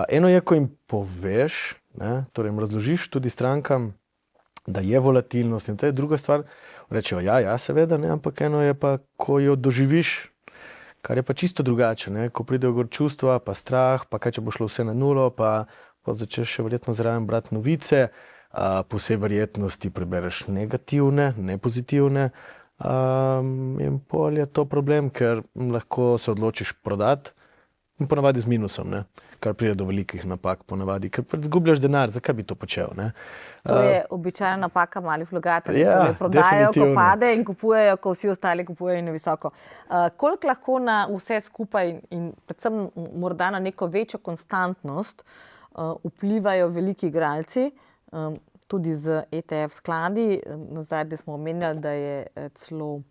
eno je, ko jim poveš, ne? Torej jim razložiš tudi strankam, da je volatilnost in to je druga stvar, rečejo, ja, seveda, ne, ampak eno je pa, ko jo doživiš, kar je pa čisto drugače, ne, ko pridejo gor čustva, pa strah, pa kaj, če bo šlo vse na nulo, pa začneš še verjetno zraven brati novice, po vsej verjetnosti prebereš negativne, ne pozitivne, in pol je to problem, ker lahko se odločiš prodati in ponavadi z minusom, ne, kar pride do velikih napak ponavadi, ker zgubljaš denar, zakaj bi to počel, ne. To je običajna napaka malih vlagateljev, Ja, torej prodajajo, ko definitivno. pade in kupujejo, ko vsi ostali kupujejo na visoko. Koliko lahko na vse skupaj in predvsem morda na neko večjo konstantnost vplivajo veliki igralci, tudi z ETF skladi. Nazaj bi smo omenjali, da je celo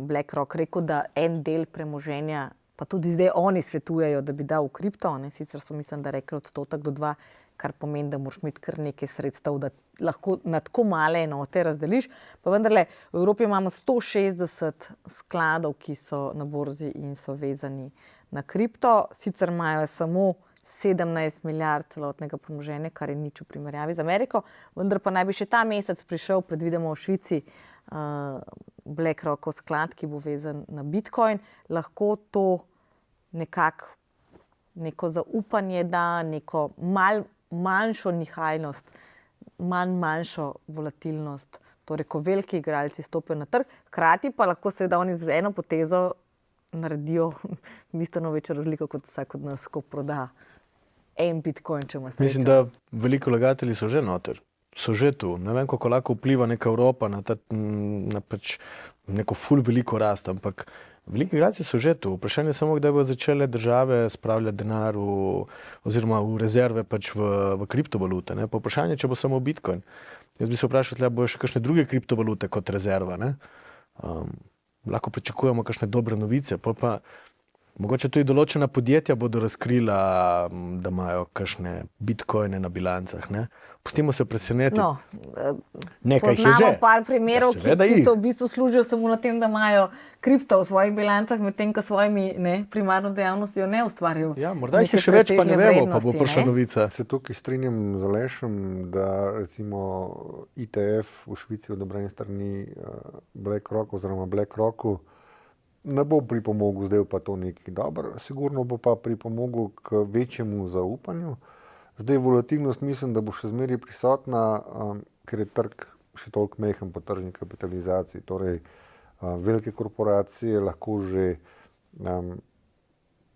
BlackRock rekel, da en del premoženja, pa tudi zdaj oni svetujejo, da bi dal v kripto, ne? Sicer so mislim, da rekli 1% do 2%, kar pomeni, da moraš imeti kar nekaj sredstev, da lahko na tako male enote razdeliš. Pa vendarle, v Evropi imamo 160 skladov, ki so na borzi in so vezani na kripto. Sicer imajo samo 17 milijard celotnega premoženja, kar je nič v primerjavi z Ameriko, vendar pa naj bi še ta mesec prišel, predvidimo v Švici, BlackRockov sklad, ki bo vezan na Bitcoin. Lahko to nekako neko zaupanje da, neko manjšo nihajnost, manjšo volatilnost, torej ko veliki igralci stopijo na trg, hkrati pa lahko seveda oni z eno potezo naredijo bistveno večjo razliko kot vsak od nas, ko proda en Bitcoin, če ima srečo. Mislim, da veliko vlagatelji so že noter, so že tu. Ne vem, kako lahko vpliva neka Evropa na pač neko ful veliko rast, ampak veliki igralci so že tu. Vprašanje je samo, kdaj bodo začele države spravljati denar oziroma v rezerve pač v kriptovalute. Ne? Pa vprašanje, če bo samo Bitcoin. Jaz bi se vprašal, da bojo še kakšne druge kriptovalute kot rezerva. Ne? Lahko pričakujemo kakšne dobre novice, pa mogoče tudi določena podjetja bodo razkrila, da imajo kakšne bitcoine na bilancah. Ne? Pustimo se presenetiti. No, Nekaj jih je že. poznamo par primerov, Ja, seveda ki jih. so v bistvu služijo samo na tem, da imajo kripto v svojih bilancah, medtem ko svojimi primarno dejavnostjo ne ustvarjajo. Ja, morda jih je neke še več, pa ne presežne vemo, pa bo vrednosti, prišla ne. novica. Se tukaj strinjam z Alešem, da recimo ETF v Švici odobren strani BlackRock oziroma BlackRocku ne bo pripomogel zdaj pa to nekaj dobro. Sigurno bo pa pripomogel k večjemu zaupanju. Zdaj volatilnost mislim, da bo še zmeraj prisotna, ker je trg še toliko majhen po tržni kapitalizaciji. Torej, velike korporacije lahko že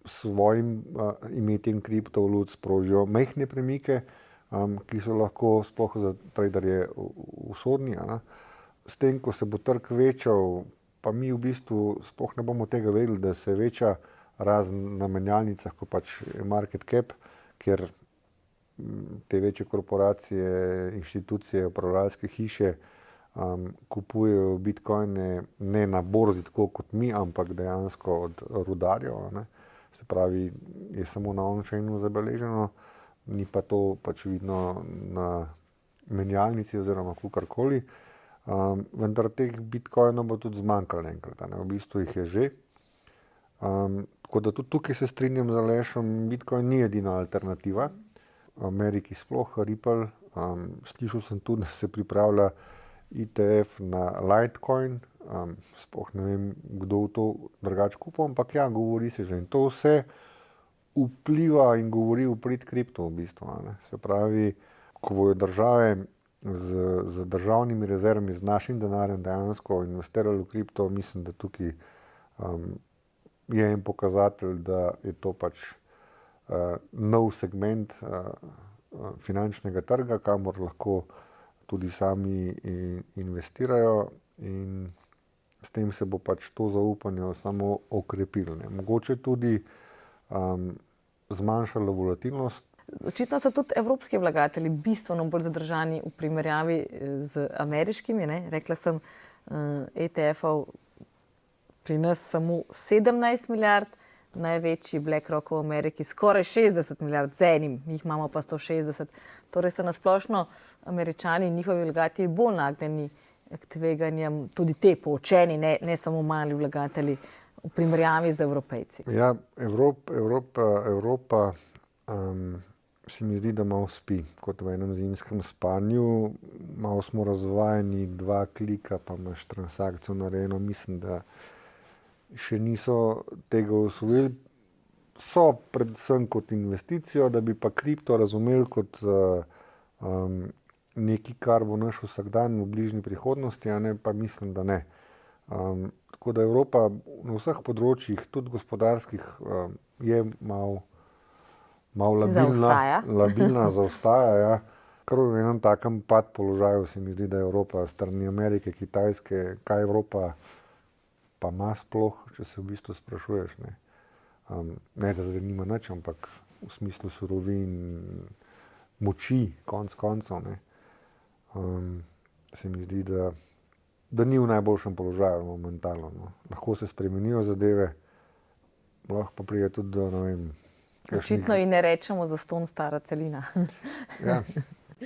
svojim imetjem kriptovalut sprožijo majhne premike, ki so lahko sploh za traderje usodni. S tem, ko se bo trg večal, pa mi v bistvu sploh ne bomo tega vedeli, da se veča razen na menjalnicah, ko pač je market cap, ker te večje korporacije, inštitucije, upravljalske hiše kupujejo bitcoine ne na borzi tako kot mi, ampak dejansko od rudarjev. Ne. Se pravi, je samo na on-chainu zabeleženo, ni pa to pač vidno na menjalnici oziroma kakorkoli. Vendar teh bitcoinov bo tudi zmanjkalo enkrat, v bistvu jih je že. Tako da tudi tukaj se strinjam z Alešem, bitcoin ni edina alternativa. V Ameriki sploh Ripple, slišal sem tudi, da se pripravlja ETF na Litecoin, sploh ne vem, kdo to drugače kupil, ampak ja, govori se že in to vse vpliva in govori v prid kripto v bistvu. Se pravi, ko bojo države z državnimi rezervami, z našim denarjem dejansko investirali v kripto, mislim, da tukaj je en pokazatelj, da je to pač nov segment finančnega trga, kamor lahko tudi sami investirajo in s tem se bo pač to zaupanje samo okrepilo. Mogoče tudi zmanjšalo volatilnost. Očitno so tudi evropski vlagatelji bistveno bolj zadržani v primerjavi z ameriškimi. Ne? Rekla sem, ETF-ov pri nas samo 17 milijard, največji BlackRock v Ameriki skoraj 60 milijard z enim, jih imamo pa 160. Torej so nasplošno Američani in njihovi vlagatelji bolj nagnjeni k tveganjem, tudi te poučeni, ne samo mali vlagatelji v primerjavi z Evropejci. Ja, Evropa se mi zdi, da malo spi, kot v enem zimskem spanju. Malo smo razvajeni, 2 klika, pa imaš transakcijo narejeno. Mislim, da še niso tega osvojili. So predvsem kot investicijo, da bi pa kripto razumeli kot nekaj, kar bo naš vsakdan v bližnji prihodnosti, a ne, pa mislim, da ne. Tako da Evropa na vseh področjih, tudi gospodarskih, je malo labilna, zaostaja. Ja. Kar v enem takem pad položaju se mi zdi, da je Evropa strani Amerike, Kitajske, kaj Evropa pa ima sploh, če se v bistvu sprašuješ. Ne da zdaj nima nič, ampak v smislu surovin, moči, konc koncev. Se mi zdi, da ni v najboljšem položaju momentalno. No. Lahko se spremenijo zadeve, lahko pa pride tudi do, ne vem, očitno in ne rečemo za ston stara celina. Ja.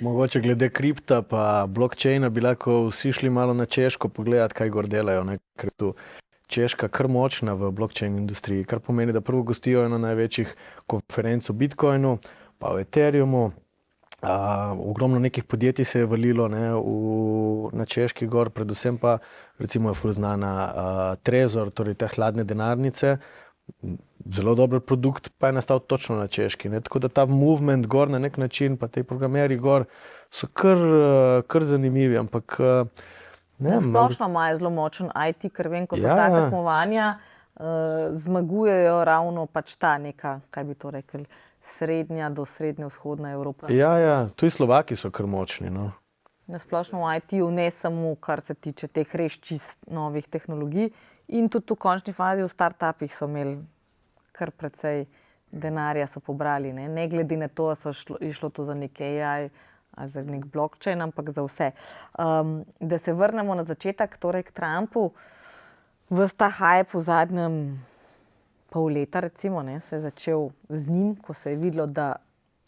Mogoče glede kripta pa blockchaina bi lahko vsi šli malo na Češko pogledati, kaj gor delajo. Ker je tu Češka kar močna v blockchain industriji, kar pomeni, da prvo gostijo eno največjih konferenc o Bitcoinu, pa o Ethereumu. Ogromno nekih podjetij se je valilo na Češki gor, predvsem pa recimo je ful znana Trezor, torej te hladne denarnice. Zelo dober produkt pa je nastal točno na Češki. Tako da ta movement gor na nek način, pa te programeri gor so kar zanimivi, ampak splošno imajo zelo močen IT, ker vem, ko so ta tekmovanja, zmagujejo ravno pač ta neka, kaj bi to rekli, srednja do srednje-vzhodna Evropa. Ja, tudi Slovaki so kar močni. No. Na splošno v IT-ju, ne samo kar se tiče teh res čist novih tehnologij, in tudi v končni fazi v startupih so imeli kar precej denarja, so pobrali. Ne glede na to, je šlo to za nek AI ali za nek blockchain, ampak za vse. Da se vrnemo na začetek, torej k Trumpu, ves ta hype v zadnjem pol leta recimo, se je začel z njim, ko se je videlo, da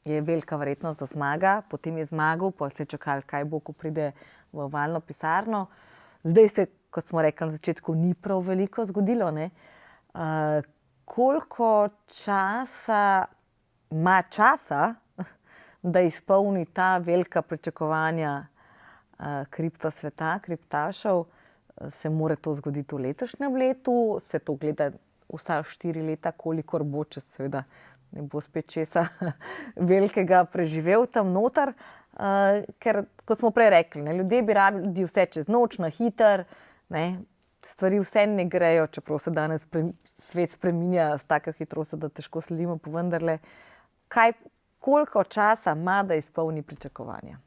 je velika verjetnost, da zmaga, potem je zmagal, pa se je čakali, kaj bo, ko pride v ovalno pisarno. Zdaj se, kot smo rekli na začetku, ni prav veliko zgodilo. Koliko časa ima da izpolni ta velika pričakovanja kripto sveta, kriptašev? Se mora to zgoditi v letošnjem letu? Se to gleda vsa 4 leta, kolikor bo, če seveda ne bo spet česa velikega preživel tam noter? Ker, kot smo prej rekli, ljudje bi rabili vse čez noč, na hiter, stvari vse ne grejo, čeprav se danes svet spreminja s tako hitrostjo, da težko sledimo, pa vendarle. Koliko časa ima, da izpolni pričakovanja?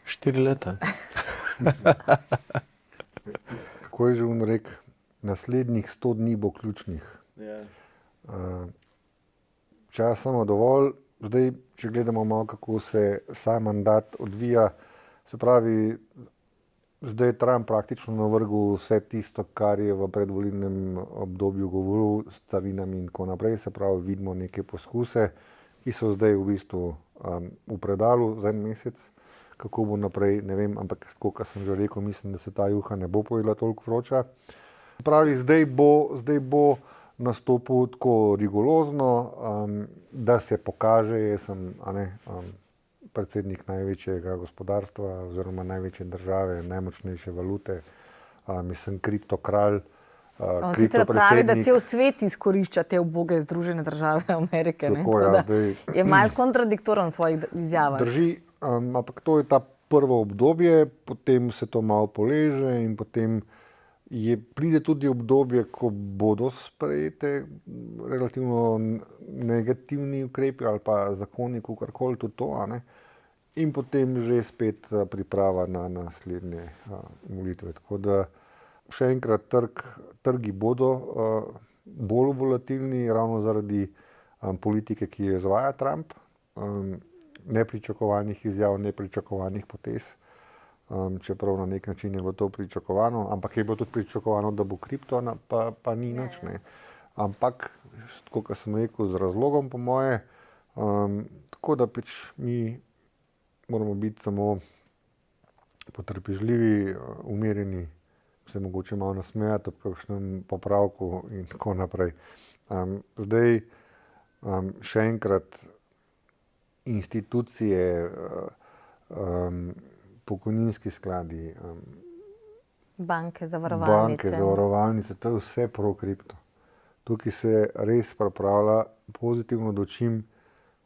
4 leta. Kako je že on rekel, naslednjih 100 dni bo ključnih. Časa ima dovolj. Zdaj, če gledamo malo, kako se sam mandat odvija, se pravi, zdaj je Trump praktično navrgel vse tisto, kar je v predvolilnem obdobju govoril s carinami in tako naprej. Se pravi, vidimo neke poskuse, ki so zdaj v bistvu v predalu za en mesec. Kako bo naprej, ne vem, ampak kot sem že rekel, mislim, da se ta juha ne bo pojela toliko vroča. Pravi, zdaj bo nastopil tako rigorozno, da se pokaže, jaz sem predsednik največjega gospodarstva oziroma največje države, najmočnejše valute, mislim kriptokralj, On sicer pravi, da cel svet izkorišča te uboge Združene države Amerike. Tako, ja, je malo kontradiktoren v svojih izjavah. Drži, ampak to je ta prvo obdobje, potem se to malo poleže in potem pride tudi obdobje, ko bodo sprejete relativno negativni ukrepi ali pa zakoni, kakorkoli tudi to, a ne? In potem že spet priprava na naslednje volitve. Tako da še enkrat, trgi bodo bolj volatilni ravno zaradi politike, ki jo izvaja Trump, nepričakovanih izjav, nepričakovanih potez. Čeprav na nek način je bilo to pričakovano, ampak je bilo tudi pričakovano, da bo kripto, pa ni nič. Ne. Ampak, kot sem rekel, z razlogom po moje, tako da pač mi moramo biti samo potrpežljivi, umirjeni, se mogoče malo nasmejati ob kakšnem popravku in tako naprej. Zdaj, še enkrat, institucije, pokojninski skladi, banke, zavarovalnice, to je vse pro kripto. Tukaj se res pripravlja pozitivno, da čim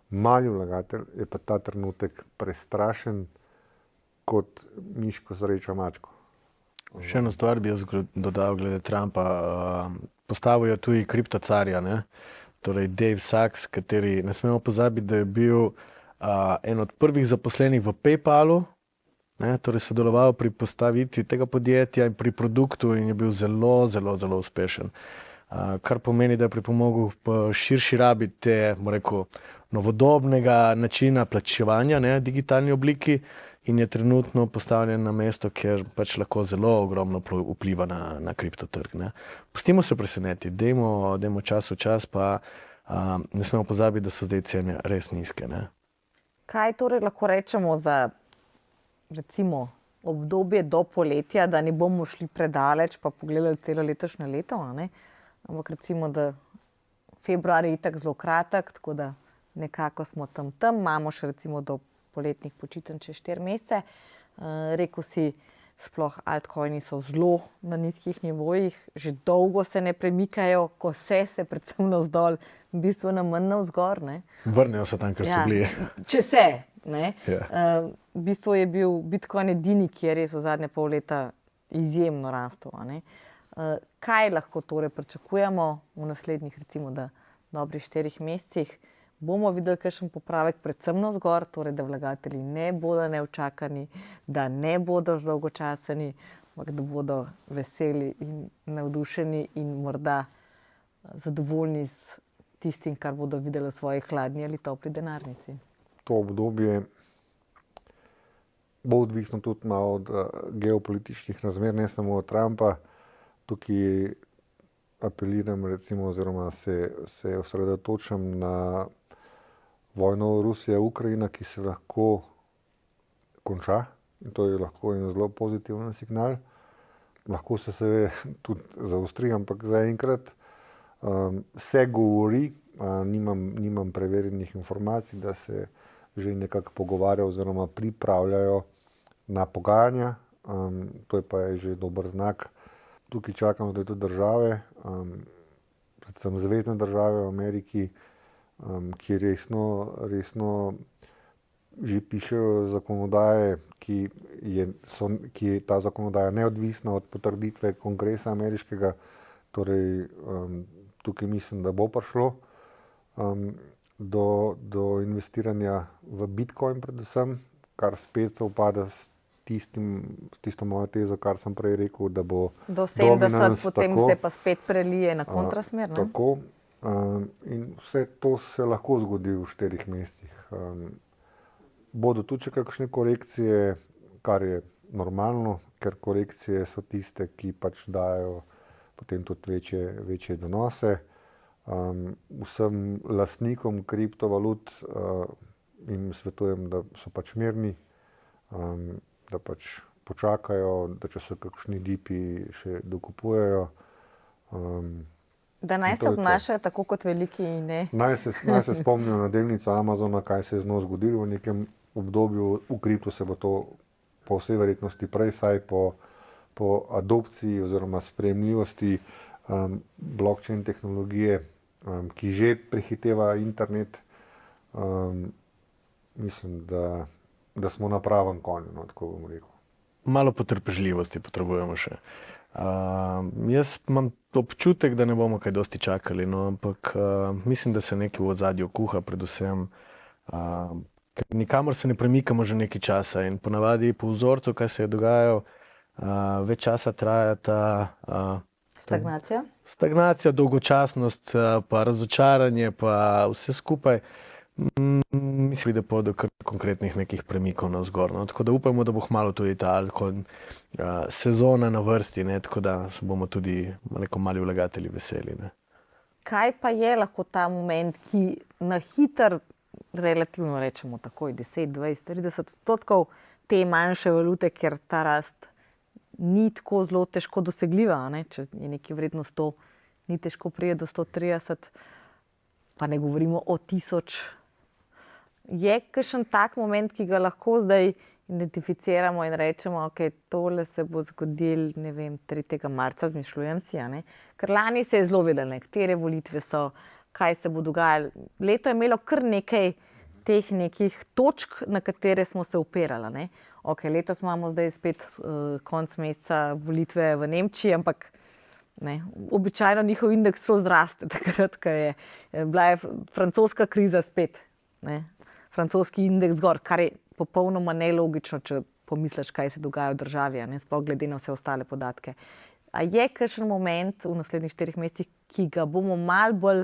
mali vlagatelj je pa ta trenutek prestrašen kot miško sreča mačko. Še eno stvar bi jaz dodal glede Trumpa. Postavil je tudi kriptocarja, ne? Torej Dave Sachs, kateri ne smemo pozabiti, da je bil en od prvih zaposlenih v PayPalu, ne? Torej sodeloval pri postavitvi tega podjetja in pri produktu in je bil zelo, zelo, zelo uspešen. Kar pomeni, da je pripomogel v širši rabi te, bomo rekel, novodobnega načina plačevanja, ne, digitalni obliki in je trenutno postavljen na mesto, kjer pač lahko zelo ogromno vpliva na kriptotrg. Ne. Pustimo se preseneti, dajmo čas v čas, pa ne smemo pozabiti, da so zdaj cene res nizke. Ne. Kaj torej lahko rečemo za recimo obdobje do poletja, da ne bomo šli predaleč, pa pogledali celo letošnje leto, a ne? Ampak recimo, da februar je itak zelo kratek, tako da nekako smo tam. Imamo še recimo do poletnih počitnic čez 4 mesece. Rekel si, sploh altcoini so zelo na nizkih nivojih, že dolgo se ne premikajo, ko se predvsem navzdol, bistveno manj navzgor. Ne? Vrnejo se tam, kjer so bili. Če se, ne. V bistvu je bil Bitcoin edini, ki je res v zadnje pol leta izjemno rastel, a ne. Kaj lahko torej pričakujemo v naslednjih recimo dobrih 4 mesecih? Bomo videli kakšen popravek predvsem navzgor, torej da vlagatelji ne bodo neučakani, da ne bodo dolgočaseni, ampak da bodo veseli in navdušeni in morda zadovoljni s tistim, kar bodo videli v svoji hladni ali topli denarnici. To obdobje bo odvisno tudi malo od geopolitičnih razmer, ne samo od Trumpa. Tukaj apeliram recimo oziroma se osredotočam na vojno Rusija-Ukrajina, ki se lahko konča in to je lahko en zelo pozitiven signal. Lahko se tudi zaostri, ampak zaenkrat se govori, nimam preverjenih informacij, da se že nekako pogovarjajo oziroma pripravljajo na pogajanja. To je pa že dober znak. Tukaj čakam zdaj tudi države, predvsem zvezne države v Ameriki, ki resno že pišejo zakonodaje, ki je ta zakonodaja neodvisna od potrditve kongresa ameriškega. Torej, tukaj mislim, da bo prišlo do investiranja v Bitcoin predvsem, kar spet se upada s tisto mojo tezo, kar sem prej rekel, da bo do 70, potem tako, se pa spet prelije na kontrasmer. Tako. In vse to se lahko zgodi v 4 mesecih. Bodo tudi še kakšne korekcije, kar je normalno, ker korekcije so tiste, ki pač dajo potem tudi večje donose. Vsem lastnikom kriptovalut jim svetujem, da so pač mirni, da pač počakajo, da če so kakšni dipi še dokupujejo. Da naj se obnašajo tako kot veliki in ne. Naj se spomnijo na delnico Amazona, kaj se je z njo zgodilo v nekem obdobju. V kriptu se bo to po vsej verjetnosti prej, saj po adopciji oziroma sprejemljivosti blockchain tehnologije, ki že prehiteva internet. Mislim, da smo na pravem konju, no, tako bom rekel. Malo potrpežljivosti potrebujemo še. Jaz imam občutek, da ne bomo kaj dosti čakali, no, ampak mislim, da se nekaj v ozadju kuha, predvsem, ker nikamor se ne premikamo že nekaj časa in ponavadi po vzorcu, kaj se je dogajalo, več časa traja ta stagnacija, dolgočasnost, pa razočaranje, pa vse skupaj. Mislim, da bo do konkretnih nekih premikov navzgor. No? Tako da upamo, da bo hmalo tudi ta sezona na vrsti, ne? Tako da bomo tudi mali vlagatelji veseli. Ne? Kaj pa je lahko ta moment, ki na hiter, relativno rečemo takoj 10, 20, 30% te manjše valute, ker ta rast ni tako zelo težko dosegljiva, ne? Če je nekaj vredno 100, ni težko priti do 130, pa ne govorimo o 1000. Je kakšen tak moment, ki ga lahko zdaj identificiramo in rečemo, ok, tole se bo zgodil, ne vem, 3. marca, zmišljujem si, ne? Ker lani se je zelo vedelo, katere volitve so, kaj se bo dogajalo. Leto je imelo kar nekaj teh nekih točk, na katere smo se opirali, ne? Ok, letos imamo zdaj spet konec meseca volitve v Nemčiji, ampak ne, običajno njihov indeks so zraste takrat, ko je bila francoska kriza spet, ne? Francoski indeks gor, kar je popolnoma nelogično, če pomisliš, kaj se dogaja v državi, ne, sploh glede na vse ostale podatke. A je kakšen moment v naslednjih 4 mesecih, ki ga bomo malo bolj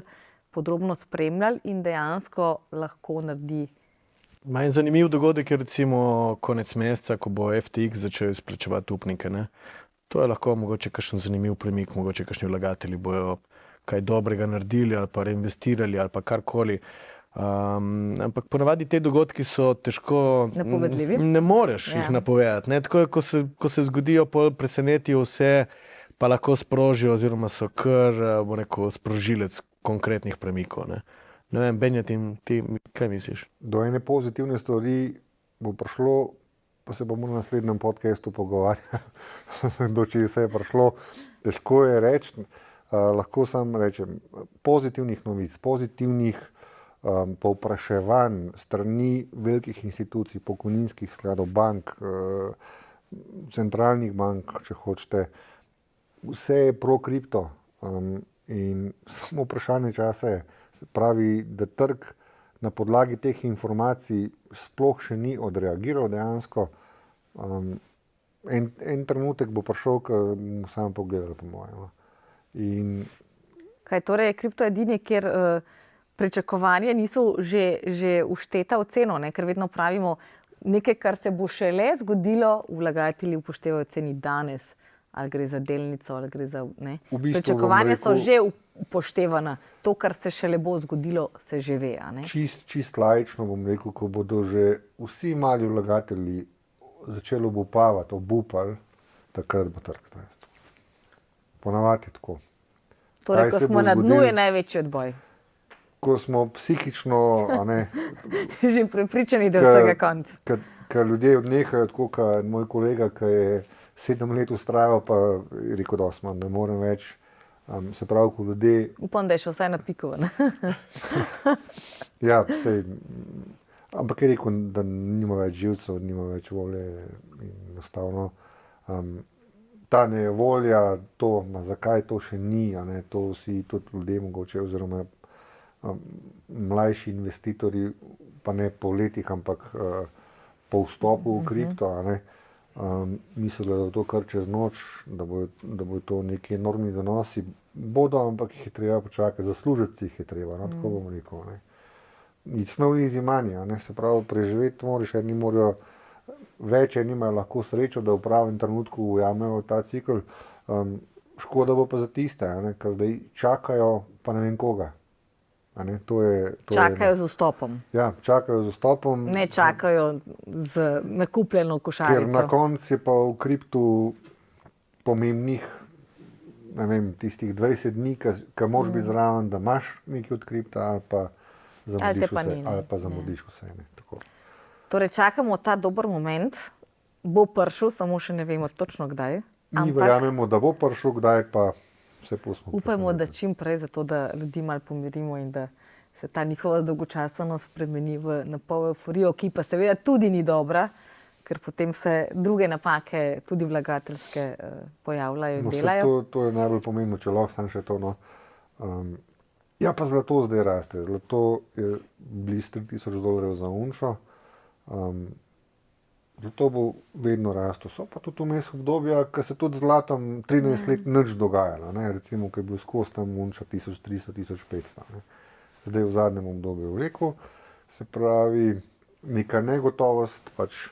podrobno spremljali in dejansko lahko naredi? Zanimiv dogodek je recimo konec meseca, ko bo FTX začel izplačevati upnike. Ne? To je lahko mogoče kakšen zanimiv premik, mogoče kakšni vlagatelji bojo kaj dobrega naredili ali pa reinvestirali ali pa karkoli. Ampak ponavadi te dogodki so težko napovedljivi. Ne moreš jih napovedati. Ne? Tako je, ko se zgodijo, pol presenetijo vse, pa lahko sprožijo oziroma so kar, bo rekel, sprožilec konkretnih premikov. Ne vem, Benjamin, ti kaj misliš? Do ene pozitivne stvari bo prišlo, pa se bomo na naslednjem podcastu pogovarjali, do česa je prišlo. Težko je reči, lahko samo rečem, pozitivnih novic, pozitivnih povpraševanj strani velikih institucij, pokojninskih skladov, bank, centralnih bank, če hočete. Vse je pro-kripto in samo vprašanje časa je. Se pravi, da trg na podlagi teh informacij sploh še ni odreagiral dejansko. En trenutek bo prišel, ko bomo samo pogledali, po mojem. Kaj torej je kripto edini, kjer pričakovanja niso že ušteta v ceno, ne? Ker vedno pravimo, nekaj, kar se bo šele zgodilo, vlagatelji upoštevajo ceni danes, ali gre za delnico, ali gre za, ne? V bistvu, pričakovanja so že upoštevana, to, kar se šele bo zgodilo, se že ve. Čist laično bom rekel, ko bodo že vsi mali vlagatelji začeli obupali, takrat bo trg tresel. Ponavadi tako. Torej, ko smo na dnu, je največji odboj. Ko smo psihično, že prepričani, da vsega konca. Ko ljudje odnehajo, tako kot moj kolega, ki je 7 let vztrajal, pa je rekel, da ne morem več. Se pravi, ko ljudje... Upam, da je še vsaj na pikovo. Ja, ampak je rekel, da nima več živcev, nima več volje in enostavno. Ta nevolja, zakaj to še ni, to vsi tudi ljudje mogoče, oziroma mlajši investitorji, pa ne po letih, ampak po vstopu v kripto, mislijo, da je to kar čez noč, da bo to neki enormni donosi. Bodo, ampak jih je treba počakati, zaslužiti si jih je treba, tako bomo rekel. It's no easy money, se pravi, preživeti moraš, eni morajo več, eni imajo lahko srečo, da v pravem trenutku ujamejo ta cikl. Škoda bo pa za tiste, ker zdaj čakajo, pa ne vem koga. Čakajo z vstopom. Ja, čakajo z vstopom. Ne čakajo z nakupljeno košarico. Ker na koncu je pa v kriptu pomembnih, ne vem, tistih 20 dni, ki moraš biti zraven, da imaš nekaj od kripta, ali pa zamudiš vse. Torej, čakamo ta dober moment, bo prišel, samo še ne vemo točno kdaj. Mi verjamemo, da bo prišel, kdaj pa vse smo Upajmo, da presenetili. čim prej, zato da ljudi malo pomirimo in da se ta njihova dolgočasnost spremeni na pol euforijo, ki pa seveda tudi ni dobra, ker potem se druge napake, tudi vlagateljske, pojavljajo in No, delajo. to je najbolj pomembno, če lahko sam še to. No. Ja, pa zlato zdaj raste. Zlato je blizu $3000 za unčo. Zlato bo vedno rastel. So pa tudi vmes obdobja, ko se tudi z zlatom 13 let nič dogajalo. Ne. Recimo, ko je bil skozi tam unča 1300-1500. Ne. Zdaj v zadnjem obdobju v reku. Se pravi, neka negotovost, pač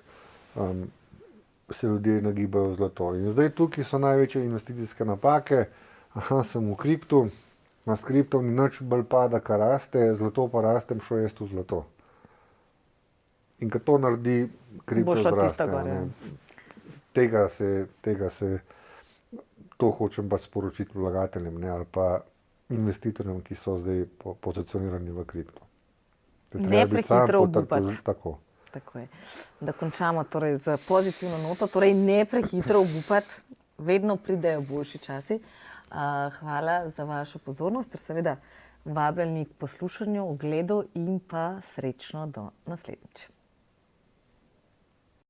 se ljudje nagibajo v zlato. In zdaj tukaj so največje investicijske napake. Aha, sem v kriptu, na skriptu ni nič bolj pada, kar raste, zlato pa rastem, šel jaz v zlato. In ko to naredi, kripto Bo šla tista zraste. gor, Ne. ja. Tega se, to hočem pač sporočiti vlagateljem, ne, ali pa investitorjem, ki so zdaj pozicionirani v kripto. Ne prehitro obupati. Tako. Tako je. Da končamo torej z pozitivno noto, torej ne prehitro obupati, vedno pridejo boljši časi. Hvala za vašo pozornost, ter seveda vabljeni k poslušanju, ogledu in pa srečno do naslednjič.